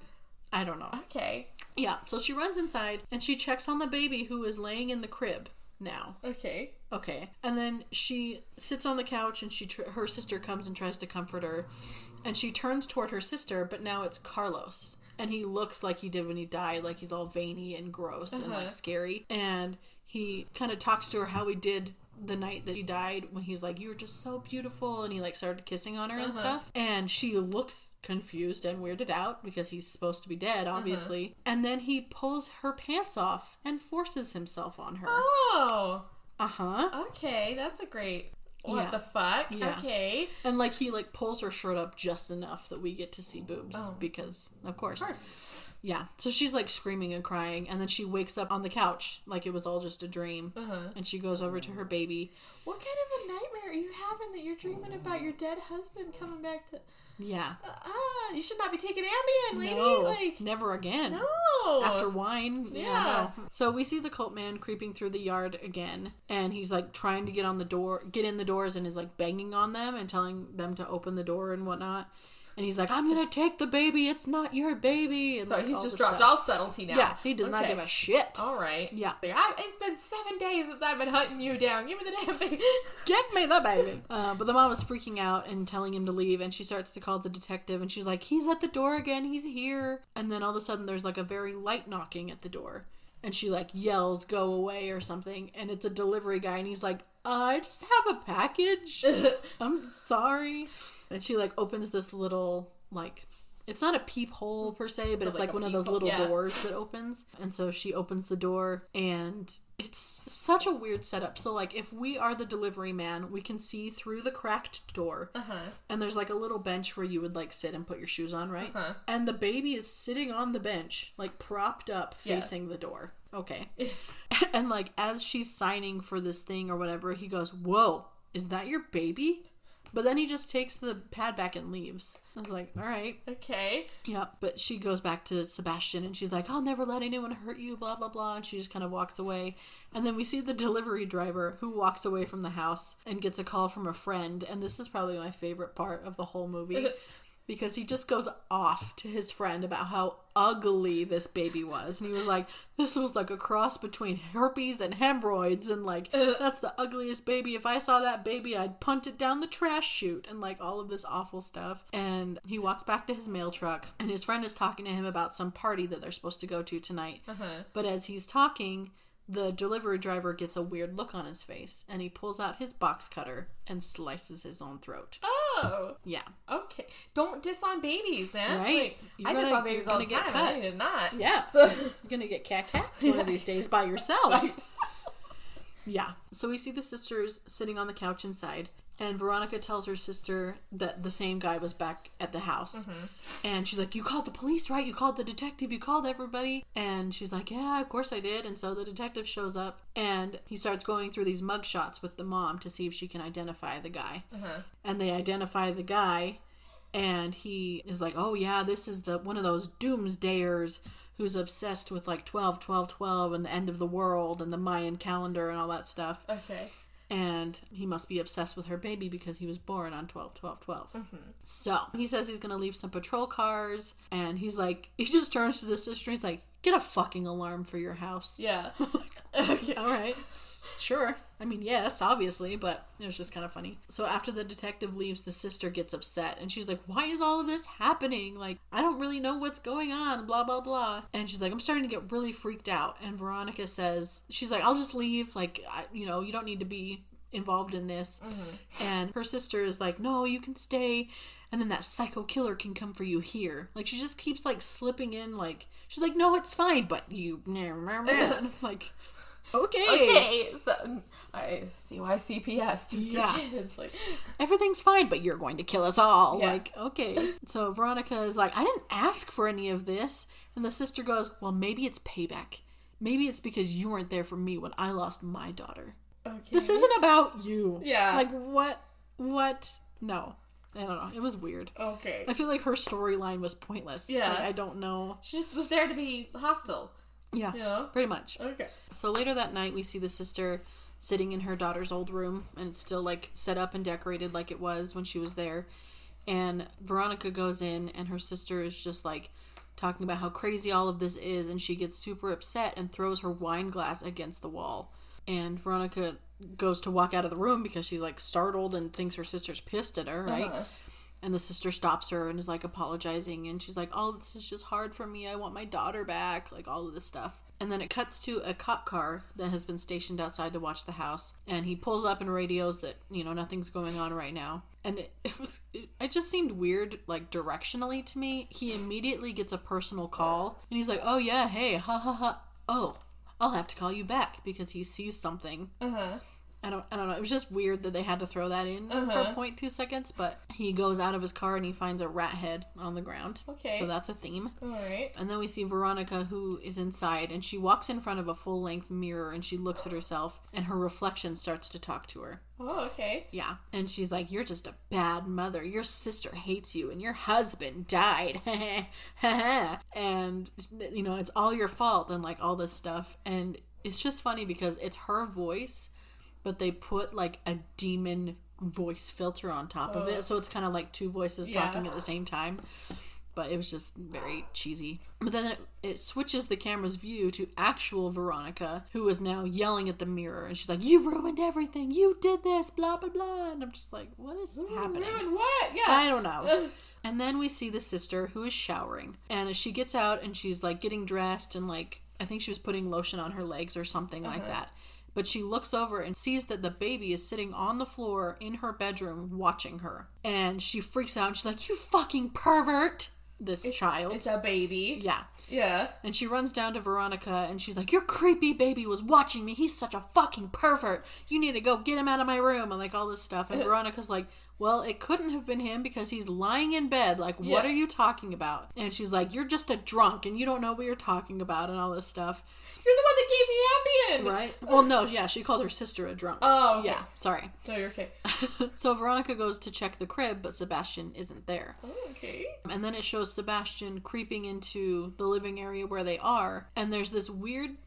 I don't know. Okay. Yeah, so she runs inside and she checks on the baby who is laying in the crib now. Okay. And then she sits on the couch and her sister comes and tries to comfort her. And she turns toward her sister, but now it's Carlos. And he looks like he did when he died, like he's all veiny and gross and like scary. And he kind of talks to her how he did the night that he died, when he's like, you were just so beautiful, and he like started kissing on her and stuff. And she looks confused and weirded out because he's supposed to be dead, obviously. And then he pulls her pants off and forces himself on her. Oh. Okay, that's a great... What the fuck? Yeah. Okay. And like he like pulls her shirt up just enough that we get to see boobs because of course. Yeah. So she's like screaming and crying, and then she wakes up on the couch like it was all just a dream. And she goes over to her baby. What kind of a nightmare are you having that you're dreaming about your dead husband coming back to... Yeah. You should not be taking Ambien, lady. No, like, never again. No. After wine. Yeah. No. So we see the cult man creeping through the yard again, and he's like trying to get in the doors, and is like banging on them and telling them to open the door and whatnot. And he's like, I'm going to take the baby. It's not your baby. And so like, he's just dropped all subtlety now. Yeah, he does not give a shit. All right. Yeah. It's been 7 days since I've been hunting you down. Give me the damn baby. Give me the baby. But the mom is freaking out and telling him to leave. And she starts to call the detective. And she's like, he's at the door again. He's here. And then all of a sudden there's like a very light knocking at the door. And she like yells, go away or something. And it's a delivery guy. And he's like, I just have a package. I'm sorry. And she like opens this little like, it's not a peephole per se, but it's like one of those little doors that opens. And so she opens the door, and it's such a weird setup. So like if we are the delivery man, we can see through the cracked door. And there's like a little bench where you would like sit and put your shoes on, right? And the baby is sitting on the bench, like propped up facing the door. Okay. And like as she's signing for this thing or whatever, he goes, whoa, is that your baby? But then he just takes the pad back and leaves. I was like, all right. Okay. Yeah, but she goes back to Sebastian and she's like, I'll never let anyone hurt you, blah, blah, blah. And she just kind of walks away. And then we see the delivery driver who walks away from the house and gets a call from a friend. And this is probably my favorite part of the whole movie. Because he just goes off to his friend about how ugly this baby was. And he was like, this was like a cross between herpes and hemorrhoids. And like, that's the ugliest baby. If I saw that baby, I'd punt it down the trash chute. And like all of this awful stuff. And he walks back to his mail truck. And his friend is talking to him about some party that they're supposed to go to tonight. But as he's talking, the delivery driver gets a weird look on his face, and he pulls out his box cutter and slices his own throat. Oh. Yeah. Okay. Don't diss on babies, man. Right. Like, I diss on babies all the time. I did not. Yeah. So you're going to get cat one of these days by yourself. Yeah. So we see the sisters sitting on the couch inside. And Veronica tells her sister that the same guy was back at the house. And she's like, you called the police, right? You called the detective. You called everybody. And she's like, yeah, of course I did. And so the detective shows up. And he starts going through these mug shots with the mom to see if she can identify the guy. And they identify the guy. And he is like, oh, yeah, this is one of those doomsdayers who's obsessed with like 12, 12, 12 and the end of the world and the Mayan calendar and all that stuff. Okay. And he must be obsessed with her baby because he was born on 12/12/12. So he says he's going to leave some patrol cars. And he's like, he just turns to the sister and he's like, get a fucking alarm for your house. Yeah. Okay. All right. Sure. I mean, yes, obviously, but it was just kind of funny. So after the detective leaves, the sister gets upset. And she's like, why is all of this happening? Like, I don't really know what's going on, blah, blah, blah. And she's like, I'm starting to get really freaked out. And Veronica says, she's like, I'll just leave. Like, you don't need to be involved in this. And her sister is like, no, you can stay. And then that psycho killer can come for you here. Like, she just keeps, like, slipping in. Like, she's like, no, it's fine, but you... like... Okay, so I see why CPS to your kids. Like, everything's fine, but you're going to kill us all. Yeah. Like, okay. So Veronica is like, I didn't ask for any of this. And the sister goes, well, maybe it's payback. Maybe it's because you weren't there for me when I lost my daughter. Okay. This isn't about you. Yeah. Like, what? No. I don't know. It was weird. Okay. I feel like her storyline was pointless. Yeah. Like, I don't know. She just was there to be hostile. Yeah, pretty much. Okay. So later that night, we see the sister sitting in her daughter's old room, and it's still, like, set up and decorated like it was when she was there. And Veronica goes in, and her sister is just, like, talking about how crazy all of this is, and she gets super upset and throws her wine glass against the wall. And Veronica goes to walk out of the room because she's like startled and thinks her sister's pissed at her, right? And the sister stops her and is like apologizing, and she's like, oh, this is just hard for me, I want my daughter back, like all of this stuff. And then it cuts to a cop car that has been stationed outside to watch the house, and he pulls up and radios that, you know, nothing's going on right now. And it just seemed weird, like directionally to me. He immediately gets a personal call, and he's like, oh yeah, hey, ha ha ha, oh, I'll have to call you back, because he sees something. I don't know. It was just weird that they had to throw that in for 0.2 seconds, but he goes out of his car and he finds a rat head on the ground. Okay. So that's a theme. All right. And then we see Veronica, who is inside, and she walks in front of a full-length mirror and she looks at herself, and her reflection starts to talk to her. Oh, okay. Yeah. And she's like, you're just a bad mother. Your sister hates you and your husband died. And, you know, it's all your fault and like all this stuff. And it's just funny because it's her voice, but they put like a demon voice filter on top of it. So it's kind of like two voices talking at the same time. But it was just very cheesy. But then it switches the camera's view to actual Veronica, who is now yelling at the mirror. And she's like, you ruined everything. You did this, blah, blah, blah. And I'm just like, what is happening? Ruined what? Yeah. I don't know. And then we see the sister who is showering. And as she gets out and she's like getting dressed and like, I think she was putting lotion on her legs or something like that. But she looks over and sees that the baby is sitting on the floor in her bedroom watching her. And she freaks out and she's like, you fucking pervert! It's child. It's a baby. Yeah. Yeah. And she runs down to Veronica and she's like, your creepy baby was watching me. He's such a fucking pervert. You need to go get him out of my room and like all this stuff. And Veronica's like, well, it couldn't have been him because he's lying in bed. Like, what are you talking about? And she's like, you're just a drunk and you don't know what you're talking about and all this stuff. You're the one that gave me Ambien! Right? Well, no, yeah, she called her sister a drunk. Oh, okay. Yeah, sorry. No, you're okay. So Veronica goes to check the crib, but Sebastian isn't there. Oh, okay. And then it shows Sebastian creeping into the living area where they are, and there's this weird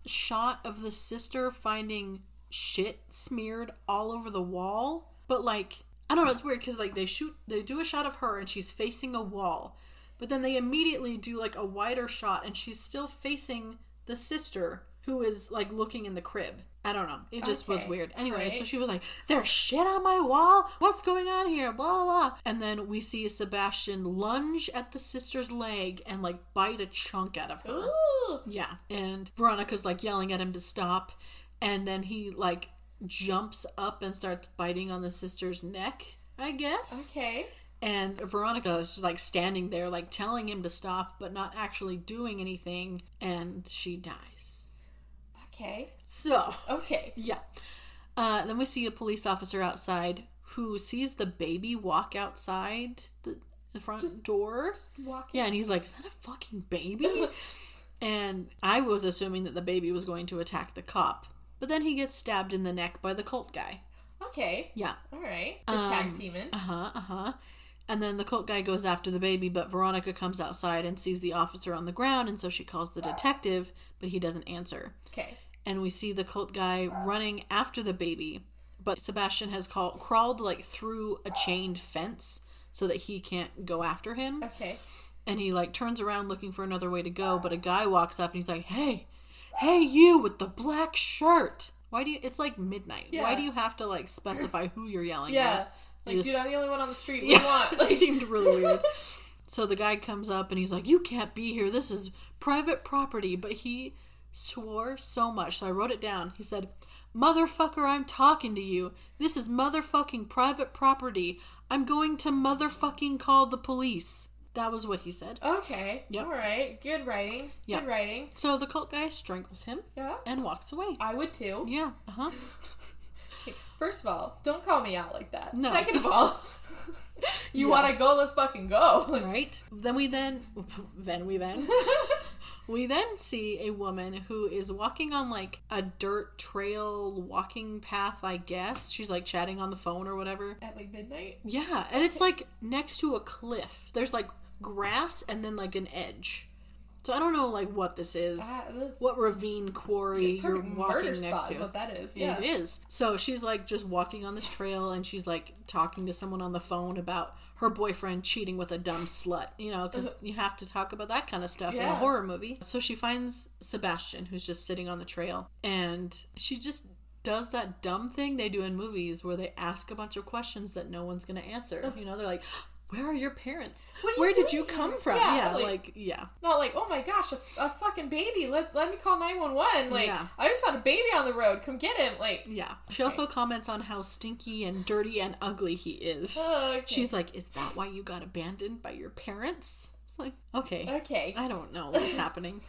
shot of the sister finding shit smeared all over the wall, but like, I don't know, it's weird because like they do a shot of her and she's facing a wall, but then they immediately do like a wider shot and she's still facing the sister who is like looking in the crib. I don't know. It just was weird. Anyway, so she was like, there's shit on my wall. What's going on here? Blah, blah. And then we see Sebastian lunge at the sister's leg and like bite a chunk out of her. Ooh. Yeah. And Veronica's like yelling at him to stop. And then he like jumps up and starts biting on the sister's neck, I guess. Okay. And Veronica is just like standing there like telling him to stop but not actually doing anything, and she dies. Okay. So. Okay. Yeah. Then we see a police officer outside who sees the baby walk outside the front door. Just walking. Yeah, and he's like, is that a fucking baby? And I was assuming that the baby was going to attack the cop. But then he gets stabbed in the neck by the cult guy. Okay. Yeah. All right. The tag teaming. And then the cult guy goes after the baby, but Veronica comes outside and sees the officer on the ground, and so she calls the detective, but he doesn't answer. Okay. And we see the cult guy running after the baby, but Sebastian has crawled like through a chained fence so that he can't go after him. Okay. And he like turns around looking for another way to go, but a guy walks up and he's like, hey, you with the black shirt. Why do you, it's like midnight. Yeah. Why do you have to like specify who you're yelling at? Like, dude, I'm the only one on the street. What do you want? Like, it seemed really weird. So the guy comes up and he's like, you can't be here. This is private property. But he swore so much. So I wrote it down. He said, motherfucker, I'm talking to you. This is motherfucking private property. I'm going to motherfucking call the police. That was what he said. Okay. Yep. All right. Good writing. Yep. Good writing. So the cult guy strangles him and walks away. I would too. Yeah. First of all, don't call me out like that. No. Second of all, you want to go, let's fucking go. Right. We then see a woman who is walking on like a dirt trail walking path, I guess. She's like chatting on the phone or whatever. At like midnight? Yeah. And it's like next to a cliff. There's like grass and then like an edge. So So I don't know, like, what this is. What ravine quarry you're walking next to. Is what that is. Yeah. It is. So she's, like, just walking on this trail, and she's, like, talking to someone on the phone about her boyfriend cheating with a dumb slut. You know, because you have to talk about that kind of stuff in a horror movie. So she finds Sebastian, who's just sitting on the trail, and she just does that dumb thing they do in movies where they ask a bunch of questions that no one's going to answer. You know, they're like, where are your parents? Where did you come from? Yeah, Not like, oh my gosh, a fucking baby. Let me call 911. Like, I just found a baby on the road. Come get him. Like, yeah. She also comments on how stinky and dirty and ugly he is. Oh, okay. She's like, is that why you got abandoned by your parents? It's like, okay. I don't know what's happening.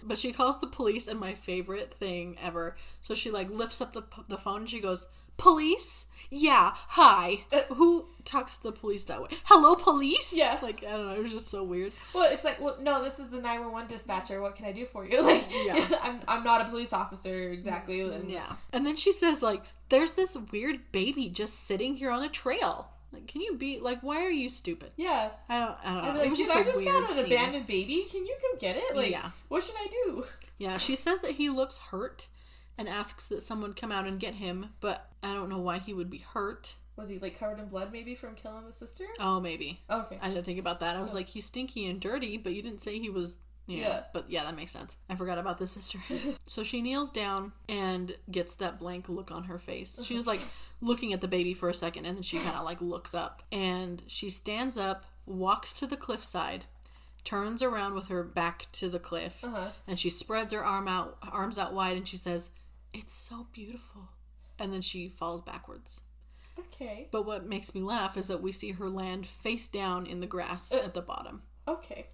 But she calls the police, and my favorite thing ever. So she, like, lifts up the phone and she goes, police? Yeah, hi. Who talks to the police that way? Hello, police? Yeah. Like, I don't know, it was just so weird. Well, it's like, well, no, this is the 911 dispatcher. What can I do for you? Like, I'm not a police officer, exactly. And And then she says, like, there's this weird baby just sitting here on a trail. Like, can you be, like, why are you stupid? Yeah. I don't know. Like, it was just I a just weird found an scene. abandoned baby. Can you come get it? Like, what should I do? Yeah, she says that he looks hurt and asks that someone come out and get him, but I don't know why he would be hurt. Was he, like, covered in blood, maybe, from killing the sister? Oh, maybe. Okay. I didn't think about that. I was like, he's stinky and dirty, but you didn't say he was... Yeah. But yeah, that makes sense. I forgot about the sister. So she kneels down and gets that blank look on her face. She was like looking at the baby for a second, and then she kind of like looks up. And she stands up, walks to the cliffside, turns around with her back to the cliff, and she spreads her arms out wide, and she says, "It's so beautiful." And then she falls backwards. Okay. But what makes me laugh is that we see her land face down in the grass at the bottom. Okay.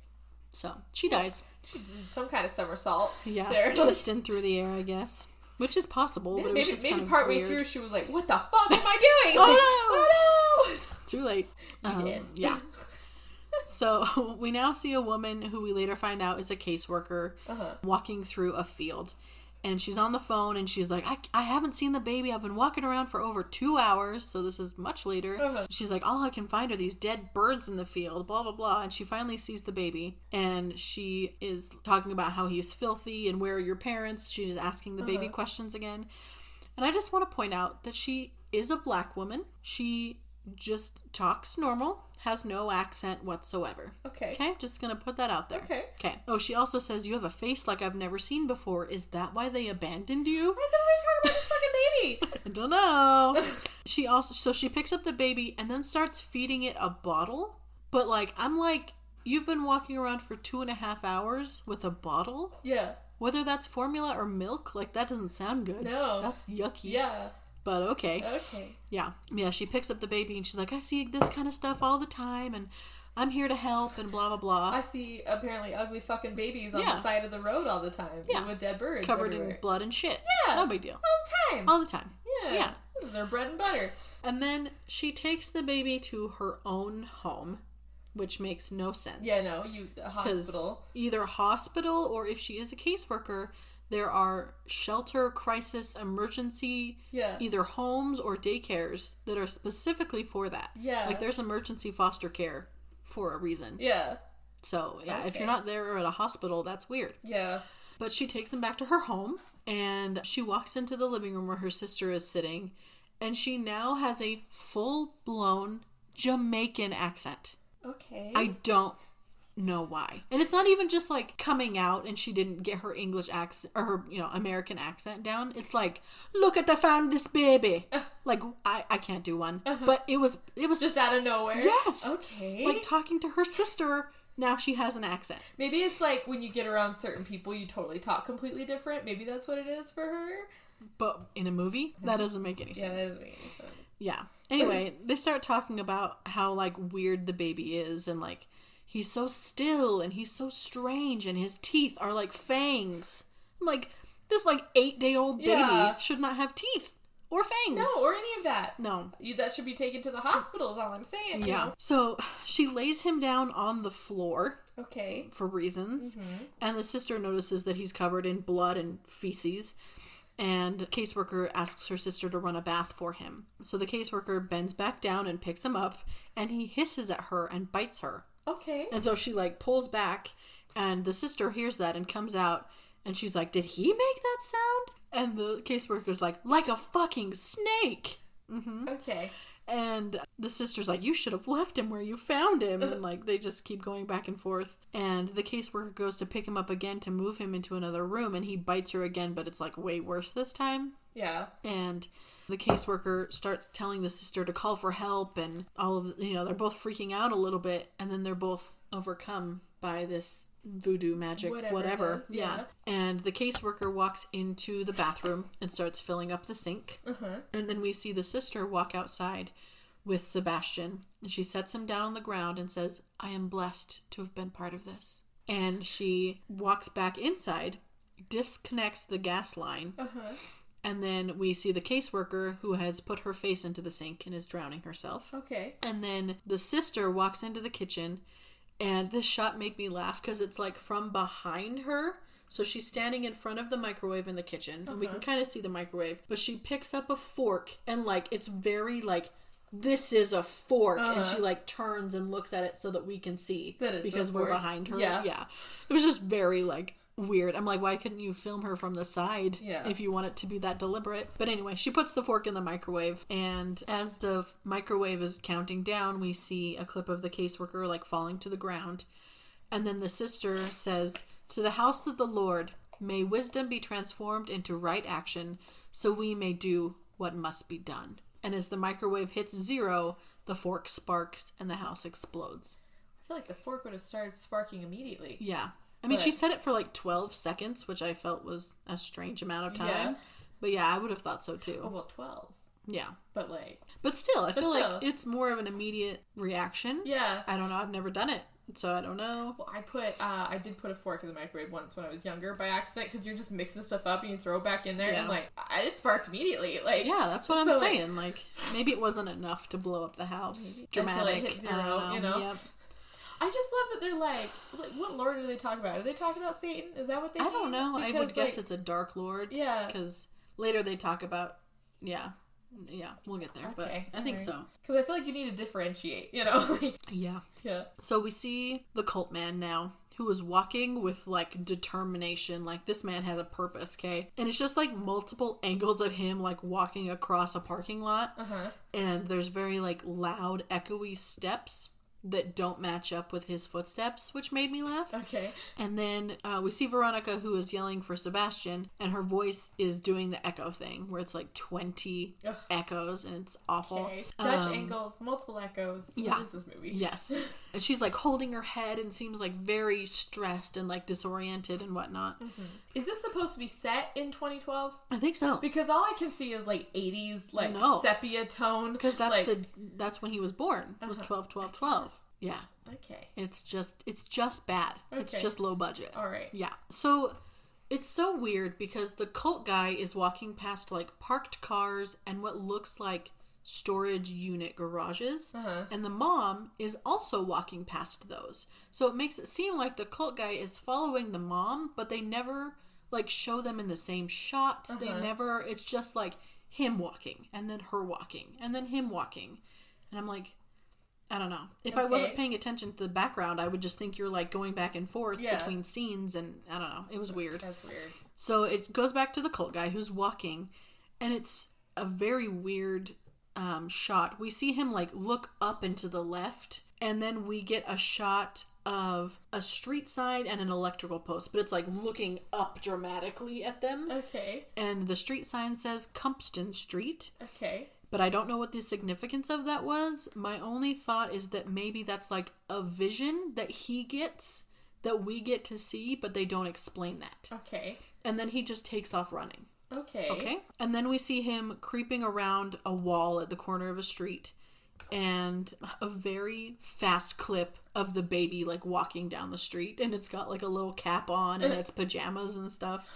So, she dies. She did some kind of somersault. Yeah, there. Twisting through the air, I guess. Which is possible, but it was just kind of partway weird. through she was like, what the fuck am I doing? Oh no! Too late. You did. Yeah. So, we now see a woman who we later find out is a caseworker walking through a field. And she's on the phone, and she's like, I haven't seen the baby. I've been walking around for over 2 hours, so this is much later. She's like, all I can find are these dead birds in the field, blah, blah, blah. And she finally sees the baby, and she is talking about how he's filthy, and where are your parents? She's asking the baby questions again. And I just want to point out that she is a black woman. She just talks normal. Has no accent whatsoever. Okay, just gonna put that out there. Okay. Oh, she also says, you have a face like I've never seen before. Is that why they abandoned you? Why is everybody talking about this fucking baby? I don't know. She picks up the baby and then starts feeding it a bottle. But like, I'm like, you've been walking around for 2.5 hours with a bottle? Yeah. Whether that's formula or milk, like that doesn't sound good. No. That's yucky. Yeah. But okay. Okay. Yeah, she picks up the baby and she's like, I see this kind of stuff all the time and I'm here to help and blah, blah, blah. I see apparently ugly fucking babies on the side of the road all the time. Yeah. With dead birds covered everywhere. in blood and shit. Yeah. No big deal. All the time. Yeah. This is their bread and butter. And then she takes the baby to her own home, which makes no sense. Yeah, no, a hospital. Either hospital or if she is a caseworker, there are shelter, crisis, emergency, either homes or daycares that are specifically for that. Yeah. Like there's emergency foster care for a reason. Yeah. So, if you're not there or at a hospital, that's weird. Yeah. But she takes them back to her home and she walks into the living room where her sister is sitting and she now has a full-blown Jamaican accent. Okay. I don't know why. And it's not even just like coming out and she didn't get her English accent or her, American accent down. It's like, look at, I found this baby. Like, I can't do one. But it was just out of nowhere. Yes. Okay. Like talking to her sister, now she has an accent. Maybe it's like when you get around certain people, you totally talk completely different. Maybe that's what it is for her. But in a movie, that doesn't make any sense. Yeah, that doesn't make any sense. Yeah. Anyway, they start talking about how like weird the baby is and like he's so still and he's so strange and his teeth are like fangs. I'm like, this like 8-day-old baby should not have teeth or fangs. No, or any of that. No. That should be taken to the hospital is all I'm saying. Yeah. You know? So she lays him down on the floor. Okay. For reasons. Mm-hmm. And the sister notices that he's covered in blood and feces. And the caseworker asks her sister to run a bath for him. So the caseworker bends back down and picks him up. And he hisses at her and bites her. Okay. And so she like pulls back And the sister hears that and comes out, and she's like, did he make that sound? And the caseworker's like a fucking snake. Mm-hmm. Okay. And the sister's like, you should have left him where you found him. And like, they just keep going back and forth. And the caseworker goes to pick him up again to move him into another room, and he bites her again, but it's like way worse this time. Yeah. And the caseworker starts telling the sister to call for help, and all of, they're both freaking out a little bit, and then they're both overcome by this voodoo magic, whatever. Yeah. And the caseworker walks into the bathroom and starts filling up the sink. And then we see the sister walk outside with Sebastian, and she sets him down on the ground and says, I am blessed to have been part of this. And she walks back inside, disconnects the gas line, and then we see the caseworker who has put her face into the sink and is drowning herself. Okay. And then the sister walks into the kitchen, and this shot made me laugh because it's like from behind her. So she's standing in front of the microwave in the kitchen, and we can kind of see the microwave, but she picks up a fork, and like, it's very like, this is a fork, and she like turns and looks at it so that we can see that because we're behind her. Yeah. It was just very like weird. I'm like, why couldn't you film her from the side if you want it to be that deliberate? But anyway, she puts the fork in the microwave, and as the microwave is counting down, we see a clip of the caseworker like falling to the ground, and then the sister says, to the house of the Lord, may wisdom be transformed into right action, so we may do what must be done. And as the microwave hits 0, the fork sparks and the house explodes. I feel like the fork would have started sparking immediately. Yeah. I mean, she said it for like 12 seconds, which I felt was a strange amount of time. Yeah. But yeah, I would have thought so too. Oh, well, 12. Yeah. But still, I feel like it's more of an immediate reaction. Yeah. I don't know. I've never done it, so I don't know. Well, I did put a fork in the microwave once when I was younger by accident, because you're just mixing stuff up and you throw it back in there, and like, it sparked immediately. Like, yeah, that's what I'm saying. Like, maybe it wasn't enough to blow up the house. Dramatic. Until it hit 0, you know? Yep. I just love that they're like, what lord do they talk about? Are they talking about Satan? Is that what they mean? I don't know. Because, I would guess it's a dark lord. Yeah. Because later they talk about, yeah, we'll get there. Okay. But I think so. Because I feel like you need to differentiate, you know? Yeah. So we see the cult man now, who is walking with like determination. Like, this man has a purpose, okay? And it's just like multiple angles of him like walking across a parking lot. And there's very like loud, echoey steps that don't match up with his footsteps, which made me laugh. Okay. And then we see Veronica, who is yelling for Sebastian, and her voice is doing the echo thing, where it's like 20 echoes, and it's awful. Okay. Dutch angles, multiple echoes. What is this movie? Yes. And she's like holding her head and seems like very stressed and like disoriented and whatnot. Is this supposed to be set in 2012? I think so. Because all I can see is like 80s, like sepia tone. Because that's when he was born. It was 12/12/12. Yeah. Okay. It's just bad. Okay. It's just low budget. All right. Yeah. So it's so weird because the cult guy is walking past like parked cars and what looks like storage unit garages, and the mom is also walking past those. So it makes it seem like the cult guy is following the mom, but they never like show them in the same shot. They never. It's just like him walking and then her walking and then him walking, and I'm like, I don't know. If I wasn't paying attention to the background, I would just think you're like going back and forth between scenes, and I don't know. It was weird. That's weird. So it goes back to the cult guy who's walking, and it's a very weird shot. We see him like look up and to the left, and then we get a shot of a street sign and an electrical post, but it's like looking up dramatically at them. Okay. And the street sign says Cumpston Street. Okay. But I don't know what the significance of that was. My only thought is that maybe that's like a vision that he gets that we get to see, but they don't explain that. Okay. And then he just takes off running. Okay. And then we see him creeping around a wall at the corner of a street, and a very fast clip of the baby like walking down the street, and it's got like a little cap on and it's pajamas and stuff.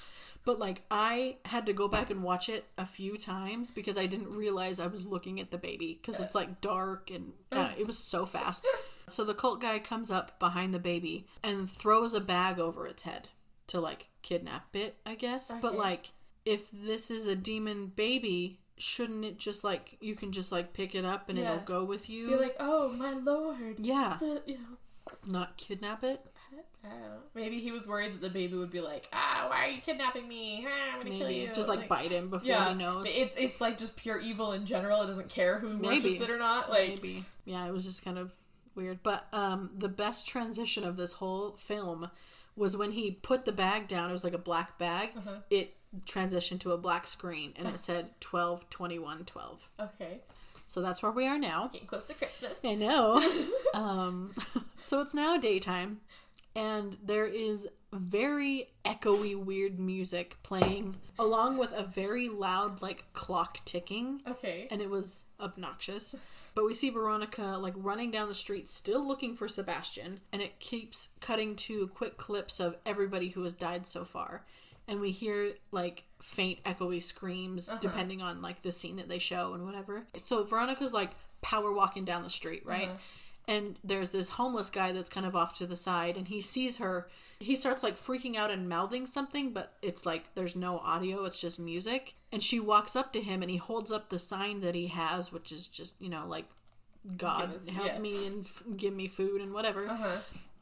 But, like, I had to go back and watch it a few times because I didn't realize I was looking at the baby because it's, like, dark and it was so fast. So the cult guy comes up behind the baby and throws a bag over its head to, like, kidnap it, I guess. Okay. But, like, if this is a demon baby, shouldn't it just, like, you can just, like, pick it up and it'll go with you? You're like, oh, my lord. Yeah. Not kidnap it? I don't know. Maybe he was worried that the baby would be like, why are you kidnapping me? I'm gonna kill you. Just like bite him before he knows. It's like just pure evil in general. It doesn't care who worships it or not. Like, maybe. Yeah, it was just kind of weird. But the best transition of this whole film was when he put the bag down. It was like a black bag. It transitioned to a black screen and it said 12/21/12. Okay. So that's where we are now. Getting close to Christmas. I know. So it's now daytime, and there is very echoey, weird music playing, along with a very loud, like, clock ticking. Okay. And it was obnoxious. But we see Veronica, like, running down the street, still looking for Sebastian, and it keeps cutting to quick clips of everybody who has died so far. And we hear, like, faint, echoey screams, depending on, like, the scene that they show and whatever. So Veronica's, like, power walking down the street, right? And there's this homeless guy that's kind of off to the side, and he sees her. He starts, like, freaking out and mouthing something, but it's, like, there's no audio. It's just music. And she walks up to him, and he holds up the sign that he has, which is just, you know, like, God, help me and give me food and whatever.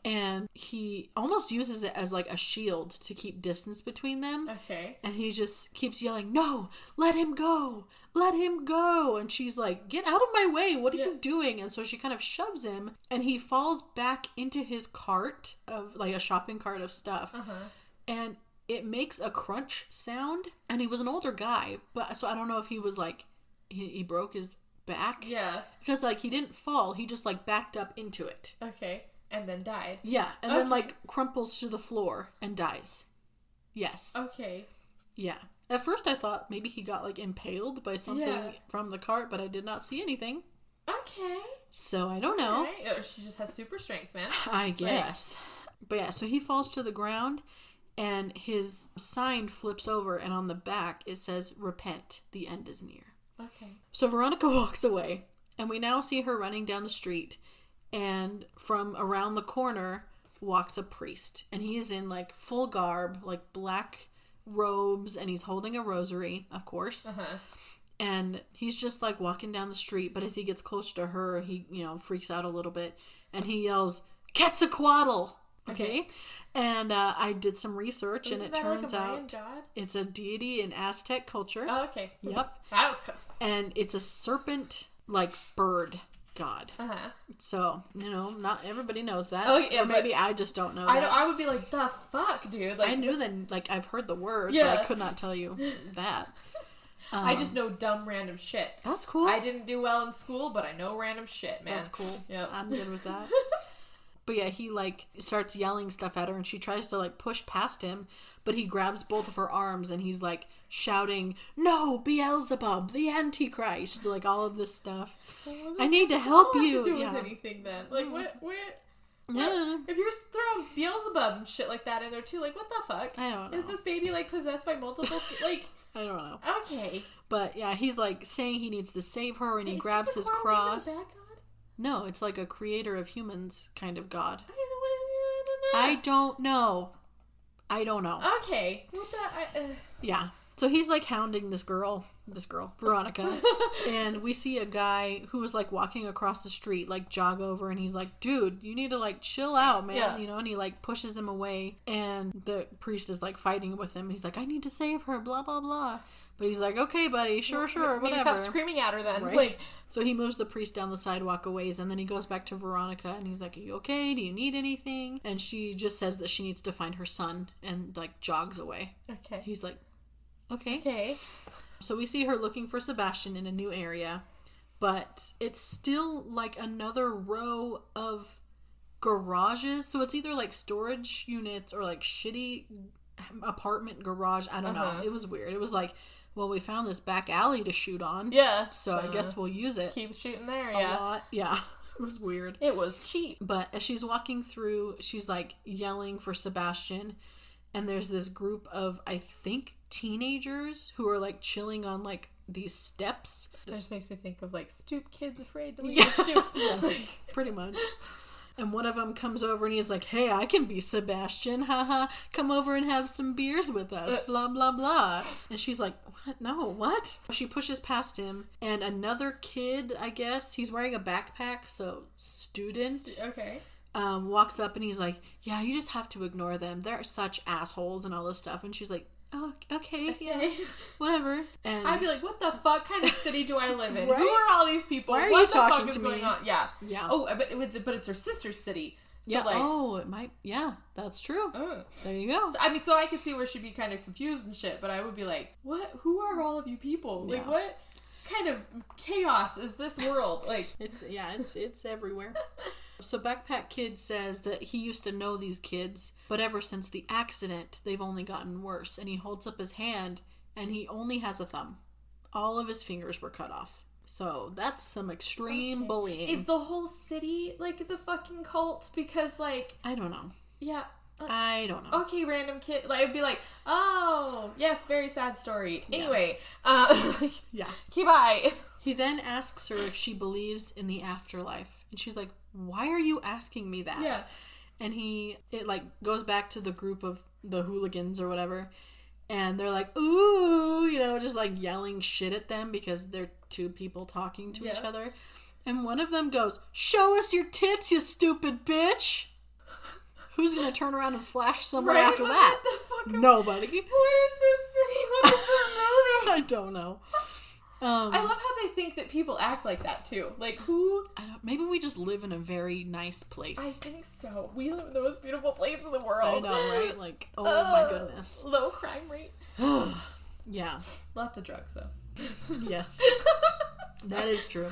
And he almost uses it as, like, a shield to keep distance between them. Okay. And he just keeps yelling, no, let him go. Let him go. And she's like, get out of my way. What are you doing? And so she kind of shoves him. And he falls back into his cart of, like, a shopping cart of stuff. And it makes a crunch sound. And he was an older guy. But so I don't know if he was, like, he broke his back. Yeah. Because, like, he didn't fall. He just, like, backed up into it. Okay. And then died. Yeah, and then, like, crumples to the floor and dies. Yes. Okay. Yeah. At first I thought maybe he got, like, impaled by something from the cart, but I did not see anything. Okay. So I don't know. Right. Oh, she just has super strength, man. I guess. But yeah, so he falls to the ground, and his sign flips over, and on the back it says, repent, the end is near. Okay. So Veronica walks away, and we now see her running down the street. And from around the corner walks a priest. And he is in, like, full garb, like, black robes. And he's holding a rosary, of course. And he's just, like, walking down the street. But as he gets closer to her, he, you know, freaks out a little bit. And he yells, Quetzalcoatl! Okay? And I did some research. Isn't and it that turns like a Mayan out god? It's a deity in Aztec culture. Oh, okay. Yep. That was close. And it's a serpent, like, bird god. So, you know, not everybody knows that. Oh, yeah, or maybe I just don't know that. I would be like, the fuck, dude? Like, I knew that, like, I've heard the word, but I could not tell you that. I just know dumb random shit. That's cool. I didn't do well in school, but I know random shit, man. That's cool. Yep. I'm good with that. But yeah, he, like, starts yelling stuff at her, and she tries to, like, push past him, but he grabs both of her arms, and he's, like, shouting, no, Beelzebub, the Antichrist, like, all of this stuff. I need to help you. To do with anything, then? Like, what? Yeah. If you're throwing Beelzebub and shit like that in there, too, like, what the fuck? I don't know. Is this baby, like, possessed by multiple, like... I don't know. Okay. But, yeah, he's, like, saying he needs to save her, and he grabs his cross. No, it's like a creator of humans kind of god. Okay, then what is he other than that? I don't know. Okay. What the... Yeah. So he's, like, hounding this girl, Veronica. And we see a guy who was, like, walking across the street, like, jog over. And he's like, dude, you need to, like, chill out, man. Yeah. You know, and he, like, pushes him away. And the priest is, like, fighting with him. He's like, I need to save her, blah, blah, blah. But he's like, okay, buddy, sure, whatever. Stop screaming at her then. Right? Like, so he moves the priest down the sidewalk a ways, and then he goes back to Veronica, and he's like, are you okay? Do you need anything? And she just says that she needs to find her son, and, like, jogs away. Okay. He's like, okay. Okay. So we see her looking for Sebastian in a new area, but it's still, like, another row of garages. So it's either, like, storage units or, like, shitty apartment garage. I don't know. It was weird. It was like, well, we found this back alley to shoot on. Yeah. So I guess we'll use it. Keep shooting there, a lot. Yeah. It was weird. It was cheap. But as she's walking through, she's, like, yelling for Sebastian. And there's this group of, I think, teenagers who are, like, chilling on, like, these steps. That just makes me think of, like, stoop kids afraid to leave the stoop. Yes, pretty much. And one of them comes over and he's like, hey, I can be Sebastian, haha, come over and have some beers with us, blah, blah, blah. And she's like, what? No, what? She pushes past him, and another kid, I guess, he's wearing a backpack, so student. Okay. walks up and he's like, yeah, you just have to ignore them. They're such assholes and all this stuff. And she's like, oh, okay, yeah, whatever. And I'd be like, what the fuck kind of city do I live in? Right? Who are all these people? Why are what you the talking fuck to is me? going on? Yeah. Yeah. Oh, but it's her sister's city. So yeah. like, oh, it might. Yeah, that's true. There you go. So I could see where she'd be kind of confused and shit, but I would be like, what? Who are all of you people? Like, what kind of chaos is this world? Like, it's everywhere. So Backpack Kid says that he used to know these kids, but ever since the accident, they've only gotten worse. And he holds up his hand, and he only has a thumb. All of his fingers were cut off. So that's some extreme bullying. Is the whole city like the fucking cult? Because like, I don't know. Yeah. I don't know. Okay, random kid. Like, I'd be like, oh, yes, very sad story. Yeah. Anyway, yeah. Okay, bye. He then asks her if she believes in the afterlife. And she's like, why are you asking me that? Yeah. And it like goes back to the group of the hooligans or whatever. And they're like, ooh, just like yelling shit at them because they're two people talking to each other. And one of them goes, show us your tits, you stupid bitch. Who's going to turn around and flash someone after that? The fuck Nobody. What is this city? What is this movie? I don't know. I love how they think that people act like that too. Like who? Maybe we just live in a very nice place. I think so. We live in the most beautiful place in the world. I know, right? Like, oh my goodness. Low crime rate. Yeah. Lots of drugs though. Yes. That is true.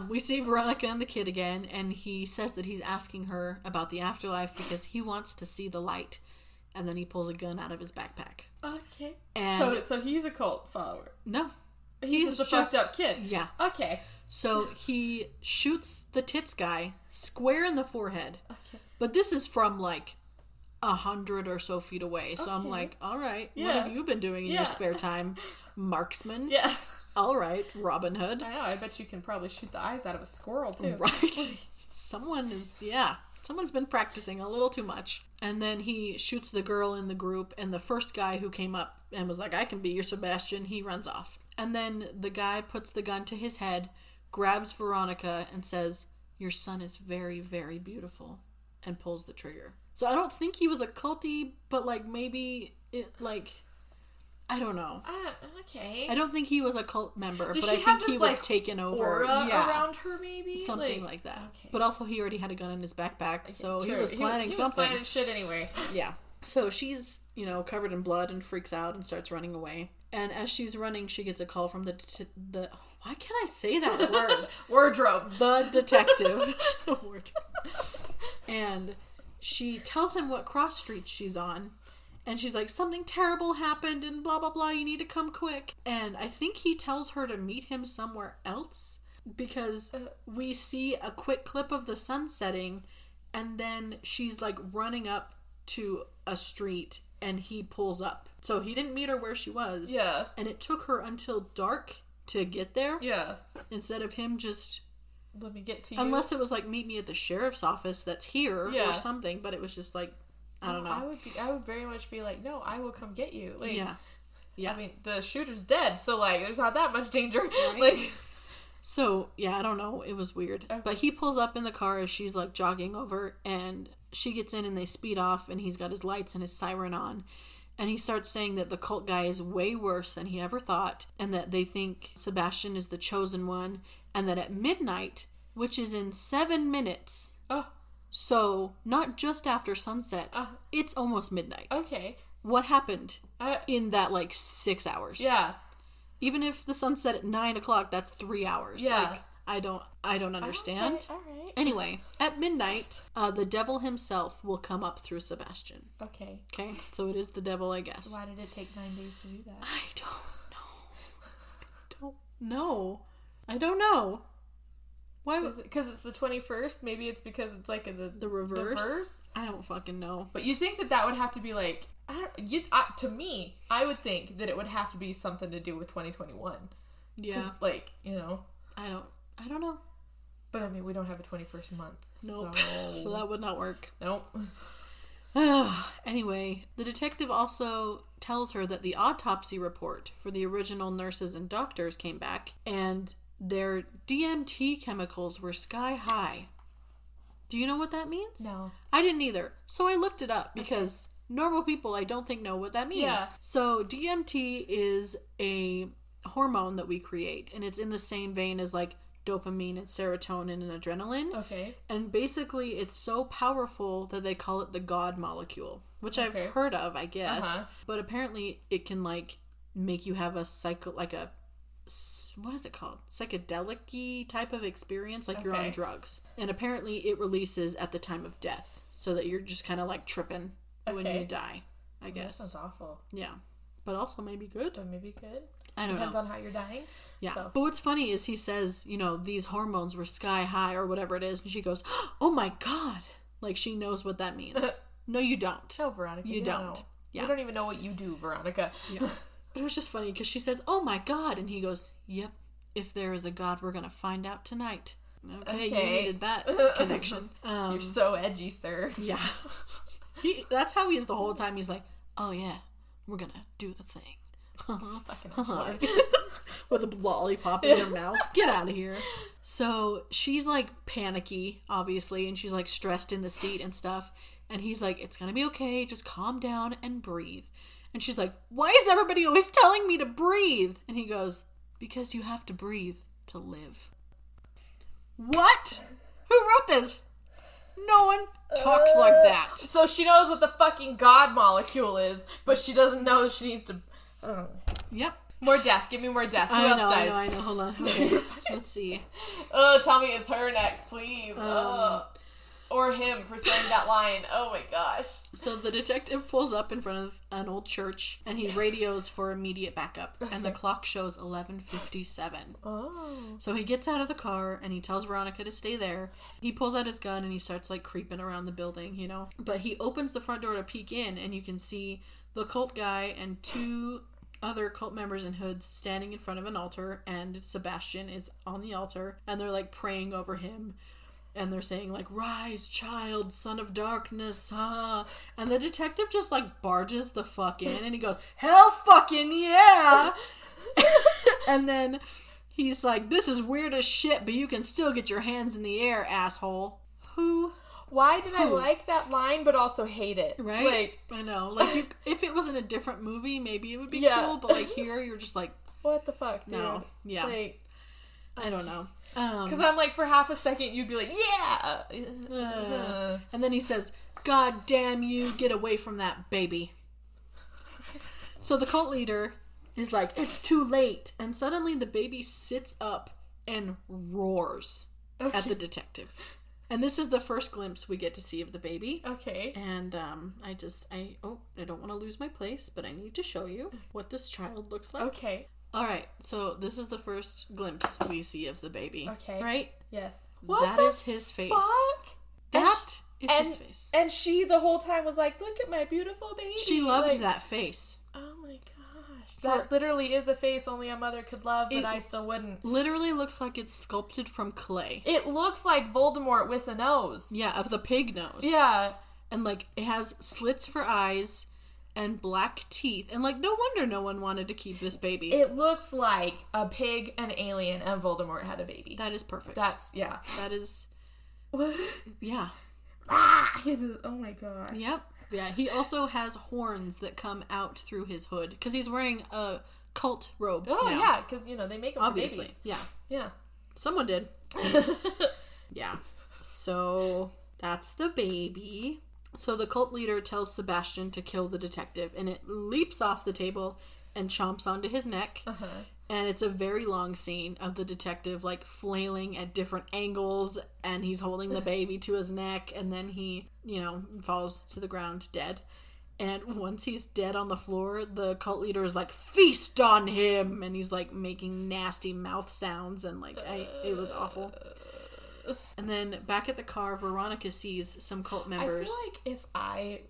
We see Veronica and the kid again, and he says that he's asking her about the afterlife because he wants to see the light. And then he pulls a gun out of his backpack. Okay. And so he's a cult follower. No. He's just a fucked up kid. Yeah. Okay. So he shoots the tits guy square in the forehead. Okay. But this is from like 100 or so feet away. So I'm like, all right, what have you been doing in your spare time? Marksman? Yeah. All right, Robin Hood. I know, I bet you can probably shoot the eyes out of a squirrel too. Right. Someone's been practicing a little too much. And then he shoots the girl in the group, and the first guy who came up and was like, I can be your Sebastian, he runs off. And then the guy puts the gun to his head, grabs Veronica, and says, your son is very, very beautiful, and pulls the trigger. So I don't think he was a culty, but like maybe I don't know. Okay. I don't think he was a cult member, Did but I think he was taken over. Aura around her, maybe something like that. Okay. But also, he already had a gun in his backpack, so True. he was planning something. He was planning shit anyway. Yeah. So she's covered in blood and freaks out and starts running away. And as she's running, she gets a call from the why can't I say that word? Wardrobe. The detective. The wardrobe. And she tells him what cross street she's on. And she's like, something terrible happened and blah, blah, blah. You need to come quick. And I think he tells her to meet him somewhere else because we see a quick clip of the sun setting and then she's like running up to a street and he pulls up. So he didn't meet her where she was. Yeah. And it took her until dark to get there. Yeah. Instead of him just... Let me get to you. Unless it was like, meet me at the sheriff's office that's here or something. But it was just like... I don't know. I would very much be like, no, I will come get you. Like, yeah. I mean, the shooter's dead, so like, there's not that much danger. Right? Like, so yeah, I don't know. It was weird. Okay. But he pulls up in the car as she's like jogging over, and she gets in, and they speed off, and he's got his lights and his siren on, and he starts saying that the cult guy is way worse than he ever thought, and that they think Sebastian is the chosen one, and that at midnight, which is in 7 minutes. Oh. So, not just after sunset. It's almost midnight. Okay. What happened in that, 6 hours? Yeah. Even if the sun set at 9 o'clock, that's 3 hours. Yeah. I don't understand. Okay, all right. Anyway, at midnight, the devil himself will come up through Sebastian. Okay. Okay? So it is the devil, I guess. Why did it take 9 days to do that? I don't know. I don't know. Why? Because it's the 21st? Maybe it's because it's like the reverse? I don't fucking know. But you think that would have to be like... to me, I would think that it would have to be something to do with 2021. Yeah. I don't know. But I mean, we don't have a 21st month. Nope. So that would not work. Nope. Anyway, the detective also tells her that the autopsy report for the original nurses and doctors came back, and their DMT chemicals were sky high. Do you know what that means? No. I didn't either. So I looked it up because normal people I don't think know what that means. Yeah. So DMT is a hormone that we create, and it's in the same vein as like dopamine and serotonin and adrenaline. Okay. And basically it's so powerful that they call it the God molecule, which I've heard of, I guess. Uh-huh. But apparently it can like make you have a what is it called? Psychedelic-y type of experience, like you're on drugs. And apparently it releases at the time of death, so that you're just kind of like tripping when you die, I guess. That sounds awful. Yeah. But also maybe good. I don't know. Depends on how you're dying. Yeah. So. But what's funny is he says, you know, these hormones were sky high or whatever it is. And she goes, oh my God. Like she knows what that means. No, you don't. No, Veronica. You don't. Yeah. You don't even know what you do, Veronica. Yeah. But it was just funny because she says, oh my God. And he goes, yep. If there is a God, we're going to find out tonight. Okay. You needed that connection. You're so edgy, sir. Yeah. That's how he is the whole time. He's like, oh yeah, we're going to do the thing. Fucking with a lollipop in her mouth. Get out of here. So she's like panicky, obviously, and she's like stressed in the seat and stuff. And he's like, it's gonna be okay, just calm down and breathe. And she's like, why is everybody always telling me to breathe? And he goes, because you have to breathe to live. What? Who wrote this? No one talks like that. So she knows what the fucking God molecule is, but she doesn't know she needs to... Oh. Yep. More death. Give me more death. Who else dies? I know. Hold on. Okay. Let's see. Oh, tell me it's her next, please. Or him for saying that line. Oh my gosh. So the detective pulls up in front of an old church and he radios for immediate backup. And the clock shows 11:57. Oh. So he gets out of the car and he tells Veronica to stay there. He pulls out his gun and he starts like creeping around the building, you know. But he opens the front door to peek in and you can see the cult guy and two other cult members in hoods standing in front of an altar, and Sebastian is on the altar and they're like praying over him. And they're saying, like, rise, child, son of darkness, huh? And the detective just, like, barges the fuck in. And he goes, hell fucking yeah! And then he's like, this is weird as shit, but you can still get your hands in the air, asshole. Why did I like that line, but also hate it? Right? Like, I know. Like, if it was in a different movie, maybe it would be cool. But, like, here, you're just like... What the fuck, dude? No. Yeah. Like... I don't know. Because I'm like, for half a second, you'd be like, yeah! And then he says, God damn you, get away from that baby. So the cult leader is like, it's too late. And suddenly the baby sits up and roars at the detective. And this is the first glimpse we get to see of the baby. Okay. And I don't want to lose my place, but I need to show you what this child looks like. Okay. Alright, so this is the first glimpse we see of the baby. Okay. Right? Yes. That is his face. Fuck? That is his face. And she the whole time was like, look at my beautiful baby. She loved that face. Oh my gosh. That literally is a face only a mother could love, but I still wouldn't. Literally looks like it's sculpted from clay. It looks like Voldemort with a nose. Yeah, of the pig nose. Yeah. And like, it has slits for eyes and black teeth, and like, no wonder no one wanted to keep this baby. It looks like a pig, an alien, and Voldemort had a baby. That is perfect. That is... Yeah. Oh my god. Yep. Yeah, he also has horns that come out through his hood, because he's wearing a cult robe. Oh, now. Yeah, because, you know, they make them obviously. For babies. Yeah. Yeah. Someone did. Yeah. So, that's the baby. So the cult leader tells Sebastian to kill the detective, and it leaps off the table and chomps onto his neck. Uh-huh. And it's a very long scene of the detective, like, flailing at different angles, and he's holding the baby to his neck, and then he, you know, falls to the ground dead. And once he's dead on the floor, the cult leader is like, feast on him! And he's, like, making nasty mouth sounds, and, like, it was awful. And then back at the car, Veronica sees some cult members. I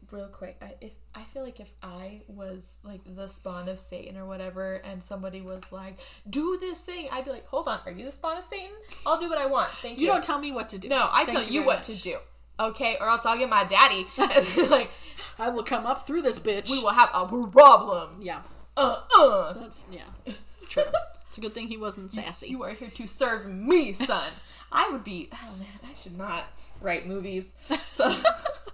feel like if I was like the spawn of Satan or whatever, and somebody was like, do this thing, I'd be like, hold on, are you the spawn of Satan? I'll do what I want. Thank you. You don't tell me what to do. No, I tell you what to do. Okay, or else I'll get my daddy. And like, I will come up through this bitch. We will have a problem. Yeah. That's true. It's a good thing he wasn't sassy. You are here to serve me, son. I would be, oh man, I should not write movies.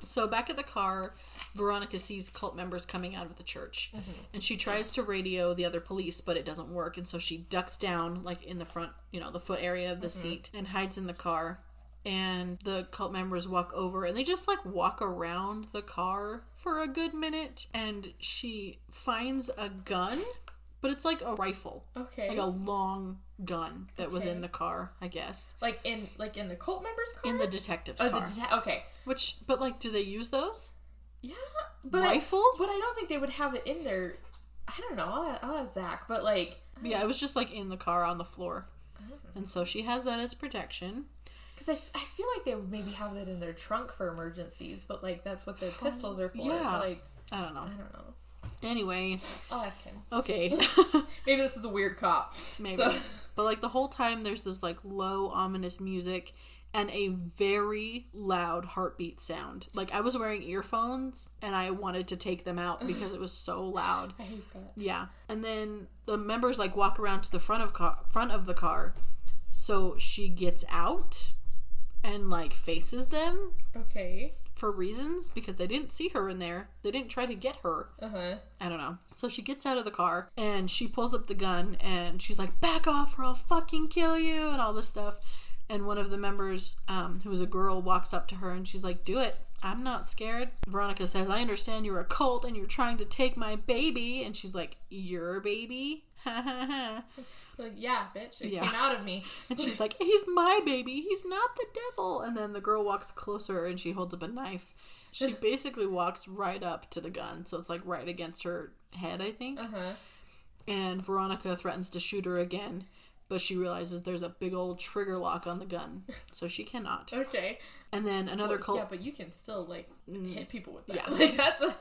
So back at the car, Veronica sees cult members coming out of the church. And she tries to radio the other police, but it doesn't work. And so she ducks down, like, in the front, the foot area of the seat, and hides in the car. And the cult members walk over, and they just, like, walk around the car for a good minute. And she finds a gun, but it's like a rifle. Okay. Like a long gun that was in the car, I guess. Like in the cult members' car? In the detective's car. Okay. But, like, do they use those? Yeah, but rifles? But I don't think they would have it in there. I don't know. I'll ask Zach, but like... Yeah, it was just like in the car on the floor. And so she has that as protection. Because I feel like they would maybe have that in their trunk for emergencies, but like that's what their pistols are for. Yeah. So, like, I don't know. Anyway. I'll ask him. Okay. Maybe this is a weird cop. Maybe. So. But like the whole time there's this like low ominous music and a very loud heartbeat sound. Like, I was wearing earphones, and I wanted to take them out because it was so loud. I hate that. Yeah. And then the members, like, walk around to the front of the car. So she gets out and, like, faces them. Okay. For reasons, because they didn't see her in there. They didn't try to get her. I don't know. So she gets out of the car, and she pulls up the gun, and she's like, back off or I'll fucking kill you, and all this stuff. And one of the members, who was a girl, walks up to her and she's like, do it. I'm not scared. Veronica says, I understand you're a cult and you're trying to take my baby. And she's like, your baby? Ha ha ha. Like, yeah, bitch. It came out of me. And she's like, he's my baby. He's not the devil. And then the girl walks closer and she holds up a knife. She basically walks right up to the gun. So it's like right against her head, I think. And Veronica threatens to shoot her again. But she realizes there's a big old trigger lock on the gun. So she cannot. Okay. And then another cult... Yeah, but you can still, like, hit people with that. Yeah. Like, that's a...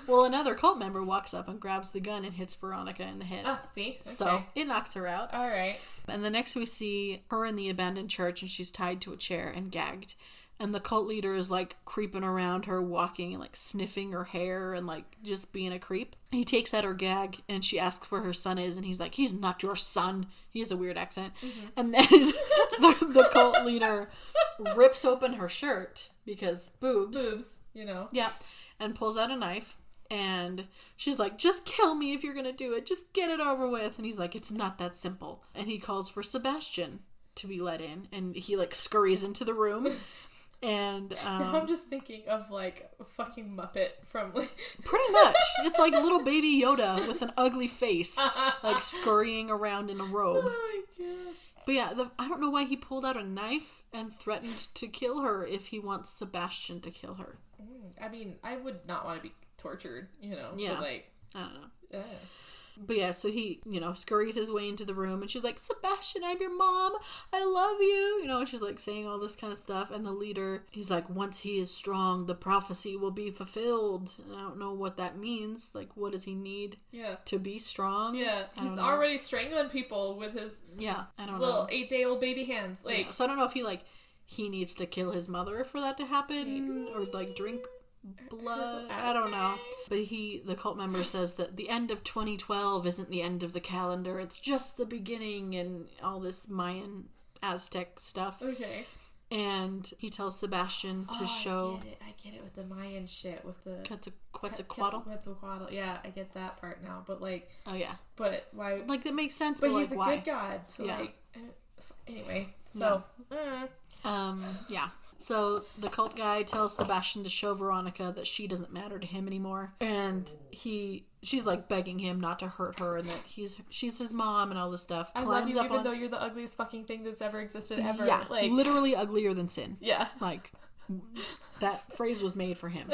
Well, another cult member walks up and grabs the gun and hits Veronica in the head. Oh, see? Okay. So it knocks her out. All right. And the next we see her in the abandoned church, and she's tied to a chair and gagged. And the cult leader is, like, creeping around her, walking and, like, sniffing her hair and, like, just being a creep. He takes out her gag, and she asks where her son is, and he's like, he's not your son. He has a weird accent. And then the cult leader rips open her shirt, because boobs. Boobs, Yeah. And pulls out a knife, and she's like, just kill me if you're gonna do it. Just get it over with. And he's like, it's not that simple. And he calls for Sebastian to be let in, and he, like, scurries into the room. And now I'm just thinking of like a fucking Muppet from like pretty much. It's like little baby Yoda with an ugly face, like scurrying around in a robe. Oh my gosh. But yeah, I don't know why he pulled out a knife and threatened to kill her if he wants Sebastian to kill her. I mean, I would not want to be tortured, Yeah. But like, I don't know. But yeah, so he, scurries his way into the room, and she's like, Sebastian, I'm your mom. I love you. And she's like saying all this kind of stuff. And the leader, he's like, once he is strong, the prophecy will be fulfilled. And I don't know what that means. Like, what does he need to be strong? Yeah, he's already strangling people with his I don't little know. 8-day-old baby hands. Like, So I don't know if he needs to kill his mother for that to happen. Maybe. Or, like, drink blood. I don't know. But the cult member says that the end of 2012 isn't the end of the calendar. It's just the beginning, and all this Mayan Aztec stuff. Okay. And he tells Sebastian to show... I get it with the Mayan shit, with the... Quetzalcoatl? Quetzalcoatl. Yeah, I get that part now. But like... Oh, yeah. But why... Like, that makes sense, but he's like, why? He's a good god. So like... Anyway, so... Yeah. So the cult guy tells Sebastian to show Veronica that she doesn't matter to him anymore. And she's like begging him not to hurt her and that she's his mom and all this stuff. I love you even though you're the ugliest fucking thing that's ever existed ever. Yeah, like literally uglier than sin. Yeah. Like, that phrase was made for him.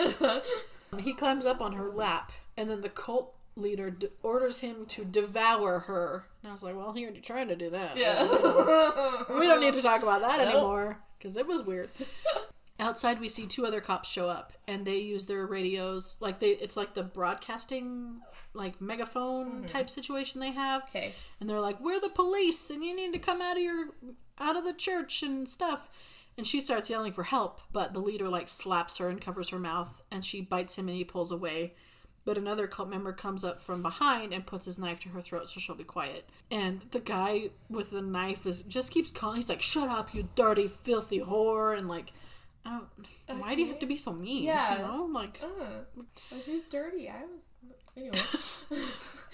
He climbs up on her lap, and then the cult leader orders him to devour her. And I was like, well, he already tried to do that. Yeah. We don't need to talk about that anymore, because it was weird. Outside, we see 2 other cops show up, and they use their radios. It's like the broadcasting, like, megaphone type situation they have. Okay. And they're like, we're the police, and you need to come out of the church and stuff. And she starts yelling for help, but the leader, like, slaps her and covers her mouth, and she bites him, and he pulls away. But another cult member comes up from behind and puts his knife to her throat so she'll be quiet. And the guy with the knife just keeps calling. He's like, shut up, you dirty, filthy whore. And like, why do you have to be so mean? Yeah. You know? Like who's dirty? Anyway.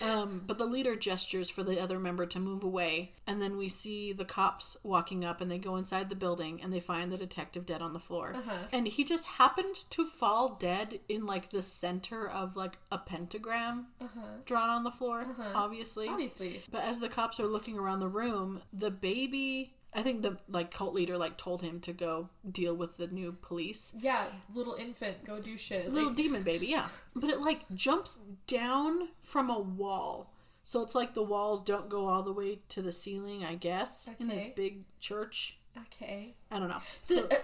But the leader gestures for the other member to move away, and then we see the cops walking up, and they go inside the building, and they find the detective dead on the floor. And he just happened to fall dead in like the center of like a pentagram drawn on the floor, obviously. But as the cops are looking around the room, the baby... I think the like cult leader like told him to go deal with the new police. Yeah, little infant, go do shit. Little demon baby, yeah. But it like jumps down from a wall. So it's like the walls don't go all the way to the ceiling, I guess, in this big church. Okay. I don't know.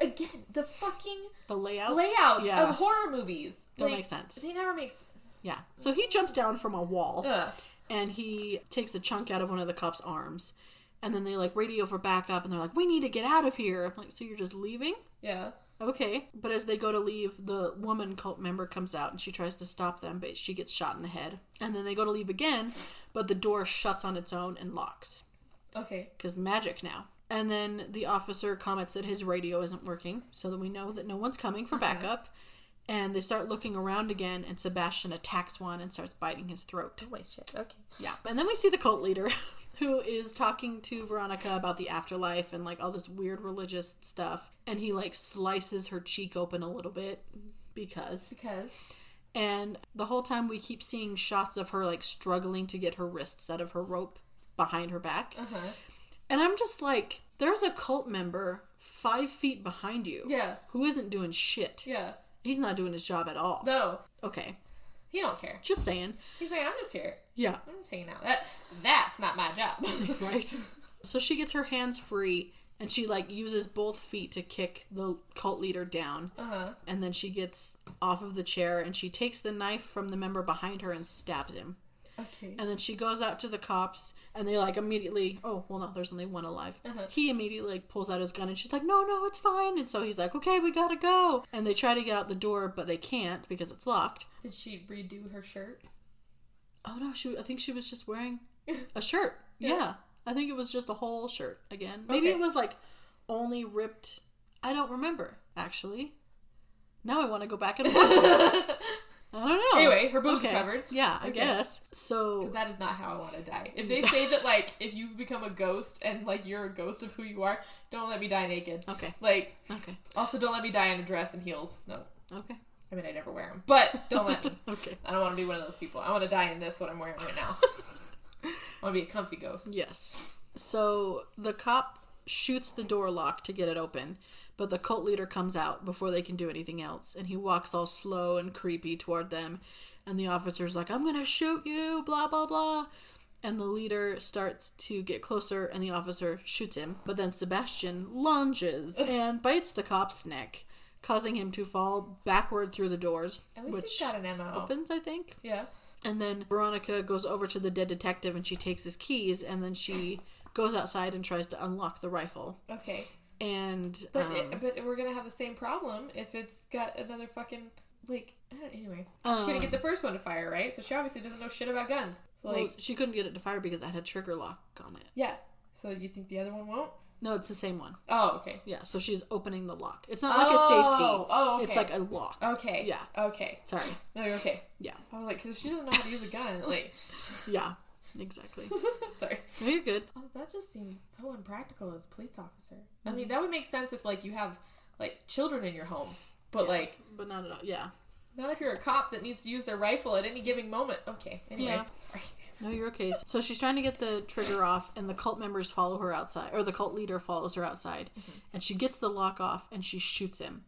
Again, the layouts of horror movies don't make sense. They never make sense. Yeah. So he jumps down from a wall and he takes a chunk out of one of the cops' arms. And then they, like, radio for backup, and they're like, we need to get out of here. I'm like, so you're just leaving? Yeah. Okay. But as they go to leave, the woman cult member comes out, and she tries to stop them, but she gets shot in the head. And then they go to leave again, but the door shuts on its own and locks. Okay. Because magic now. And then the officer comments that his radio isn't working, so that we know that no one's coming for backup. And they start looking around again, and Sebastian attacks one and starts biting his throat. Oh, wait, shit. Okay. Yeah. And then we see the cult leader... who is talking to Veronica about the afterlife and, like, all this weird religious stuff. And he, like, slices her cheek open a little bit because. And the whole time we keep seeing shots of her, like, struggling to get her wrists out of her rope behind her back. And I'm just like, there's a cult member 5 feet behind you. Yeah. Who isn't doing shit. Yeah. He's not doing his job at all. No. Okay. He don't care. Just saying. He's like, I'm just here. Yeah. I'm just hanging out. That's not my job. Right. So she gets her hands free, and she, like, uses both feet to kick the cult leader down. And then she gets off of the chair, and she takes the knife from the member behind her and stabs him. Okay. And then she goes out to the cops, and they, like, immediately... Oh, well, no, there's only one alive. He immediately, like, pulls out his gun, and she's like, no, it's fine. And so he's like, okay, we gotta go. And they try to get out the door, but they can't because it's locked. Did she redo her shirt? Oh, no, I think she was just wearing a shirt. Yeah. I think it was just a whole shirt again. Maybe it was, like, only ripped... I don't remember, actually. Now I want to go back and watch it. I don't know. Anyway, her boobs are covered. Yeah, I guess. So... Because that is not how I want to die. If they say that, like, if you become a ghost and, like, you're a ghost of who you are, don't let me die naked. Okay. Like... Okay. Also, don't let me die in a dress and heels. No. Okay. I mean, I never wear them. But don't let me. Okay. I don't want to be one of those people. I want to die in this, what I'm wearing right now. I want to be a comfy ghost. Yes. So the cop shoots the door lock to get it open, but the cult leader comes out before they can do anything else, and he walks all slow and creepy toward them, and the officer's like, I'm gonna shoot you, blah, blah, blah. And the leader starts to get closer, and the officer shoots him, but then Sebastian lunges and bites the cop's neck, causing him to fall backward through the doors. At least he's got an MO. Opens, I think. Yeah. And then Veronica goes over to the dead detective and she takes his keys, and then she goes outside and tries to unlock the rifle. Okay. And but we're gonna have the same problem if it's got another fucking, like, I don't know, anyway. She's gonna get the first one to fire, right? So she obviously doesn't know shit about guns. So, like, well, she couldn't get it to fire because it had a trigger lock on it. Yeah. So you think the other one won't? No, it's the same one. Oh, okay. Yeah, so she's opening the lock. It's not like a safety. Oh, okay. It's like a lock. Okay. Yeah. Okay. Sorry. No, you're okay. Yeah. I was like, because she doesn't know how to use a gun, like... Yeah, exactly. Sorry. No, you're good. Also, that just seems so impractical as a police officer. Mm-hmm. I mean, that would make sense if, like, you have, like, children in your home. But, like... But not at all. Yeah. Not if you're a cop that needs to use their rifle at any given moment. Okay. Anyway. Yeah. Sorry. No, you're okay. So she's trying to get the trigger off, and the cult members follow her outside, or the cult leader follows her outside, and she gets the lock off, and she shoots him.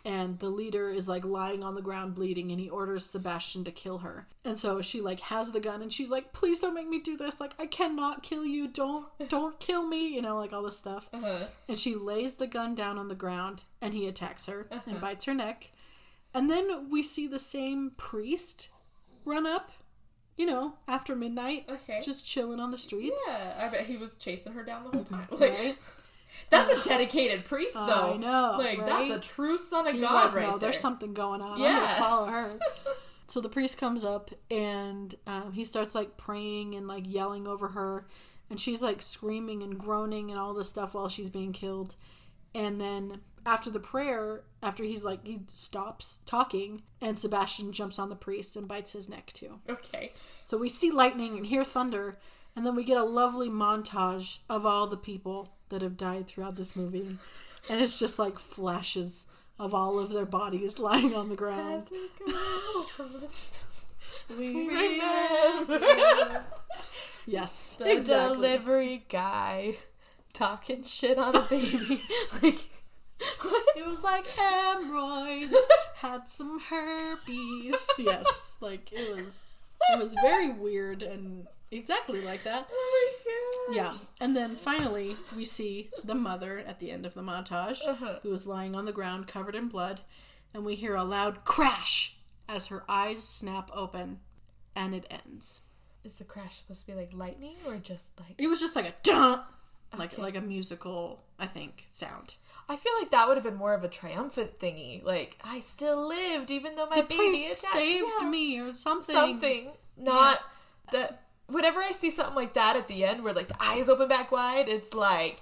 And the leader is, like, lying on the ground bleeding, and he orders Sebastian to kill her. And so she, like, has the gun, and she's like, please don't make me do this. Like, I cannot kill you. Don't kill me. You know, like, all this stuff. And she lays the gun down on the ground, and he attacks her and bites her neck. And then we see the same priest run up, you know, after midnight. Okay. Just chilling on the streets. Yeah, I bet he was chasing her down the whole time. Like, right? That's a dedicated priest, though. I know, like, right? That's a true son of He's God like, right no, there. There's something going on. Yeah. I'm going to follow her. So the priest comes up and he starts like praying and like yelling over her, and she's like screaming and groaning and all this stuff while she's being killed. And then after the prayer, after he stops talking, and Sebastian jumps on the priest and bites his neck too. Okay. So we see lightning and hear thunder, and then we get a lovely montage of all the people that have died throughout this movie. And it's just like flashes of all of their bodies lying on the ground. We remember. Yes, the exactly. Delivery guy talking shit on a baby. Like, it was like hemorrhoids, had some herpes. Yes, like it was very weird and exactly like that. Oh my gosh. Yeah, and then finally we see the mother at the end of the montage, who is lying on the ground covered in blood, and we hear a loud crash as her eyes snap open, and it ends. Is the crash supposed to be like lightning or just like... It was just like a dun, like a musical, I think, sound. I feel like that would have been more of a triumphant thingy. Like, I still lived even though my baby priest saved me or something. Something. Not that... Whenever I see something like that at the end where like the eyes open back wide, it's like...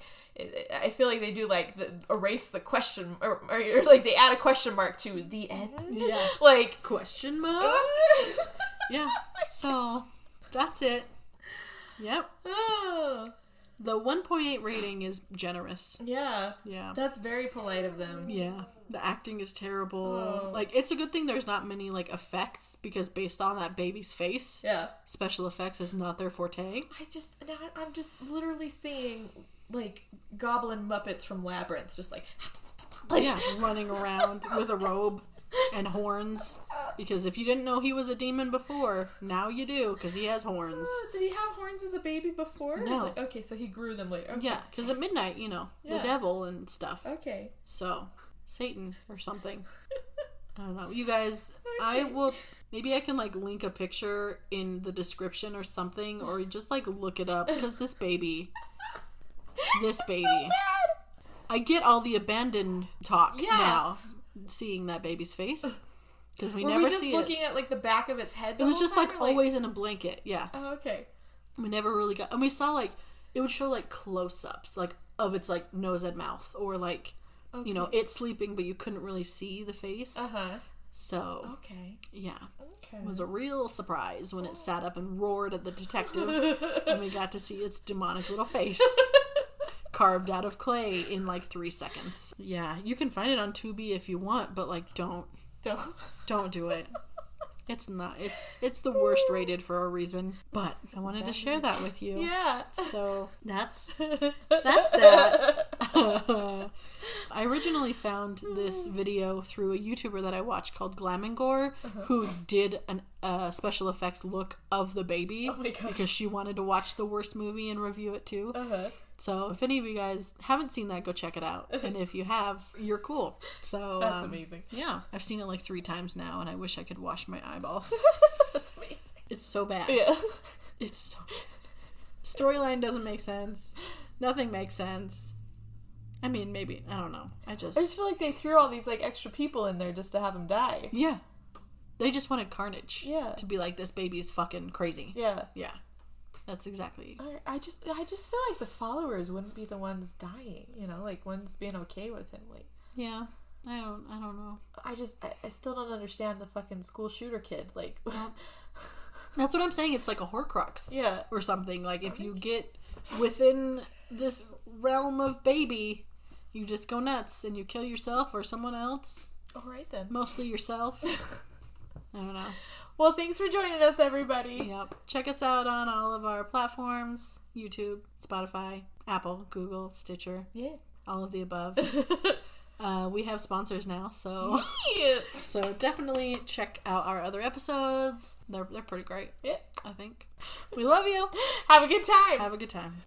I feel like they do like erase the question or like they add a question mark to the end. Yeah. Like... Question mark? Yeah. So... That's it. Yep. Oh. The 1.8 rating is generous. Yeah. Yeah. That's very polite of them. Yeah. The acting is terrible. Oh. Like, it's a good thing there's not many, like, effects, because based on that baby's face, special effects is not their forte. I'm just literally seeing, like, goblin Muppets from Labyrinth, just like yeah, running around with a robe and horns. Because if you didn't know he was a demon before, now you do, because he has horns. Did he have horns as a baby before? No. Like, okay, so he grew them later. Okay. Yeah, because at midnight, the devil and stuff. Okay. So, Satan or something. I don't know. You guys, okay. Maybe I can, like, link a picture in the description or something, or just, like, look it up, because this baby. So bad. I get all the abandoned talk now, seeing that baby's face. Because we never see it. Were we just looking at, like, the back of its head the It was whole just, time, like, always in a blanket, yeah. Oh, okay. We never really got... And we saw, like, it would show, like, close-ups, like, of its, like, nose and mouth. Or, like, it sleeping, but you couldn't really see the face. So... Okay. Yeah. Okay. It was a real surprise when it sat up and roared at the detective. And we got to see its demonic little face. Carved out of clay in, like, 3 seconds. Yeah. You can find it on Tubi if you want, but, like, don't do it. It's not. It's the worst rated for a reason. But I wanted to share that with you. Yeah. So that's that. I originally found this video through a YouTuber that I watched called Glamingore, who did a special effects look of the baby. Oh my gosh. Because she wanted to watch the worst movie and review it too. So if any of you guys haven't seen that, go check it out. And if you have, you're cool. So that's amazing. Yeah, I've seen it like 3 times now, and I wish I could wash my eyeballs. That's amazing. It's so bad. Yeah. It's so bad. Storyline doesn't make sense. Nothing makes sense. I mean, maybe, I don't know. I just feel like they threw all these, like, extra people in there just to have them die. Yeah. They just wanted carnage. Yeah. To be like, this baby's fucking crazy. Yeah. Yeah. That's exactly. I just feel like the followers wouldn't be the ones dying, like ones being okay with him, like. Yeah. I don't know. I still don't understand the fucking school shooter kid, like. Well, that's what I'm saying. It's like a Horcrux. Yeah. Or something. Like, if you get within this realm of baby, you just go nuts and you kill yourself or someone else. All right, then. Mostly yourself. I don't know. Well, thanks for joining us, everybody. Yep. Check us out on all of our platforms. YouTube, Spotify, Apple, Google, Stitcher. Yeah. All of the above. We have sponsors now, so so definitely check out our other episodes. They're pretty great. Yeah. I think. We love you. Have a good time. Have a good time.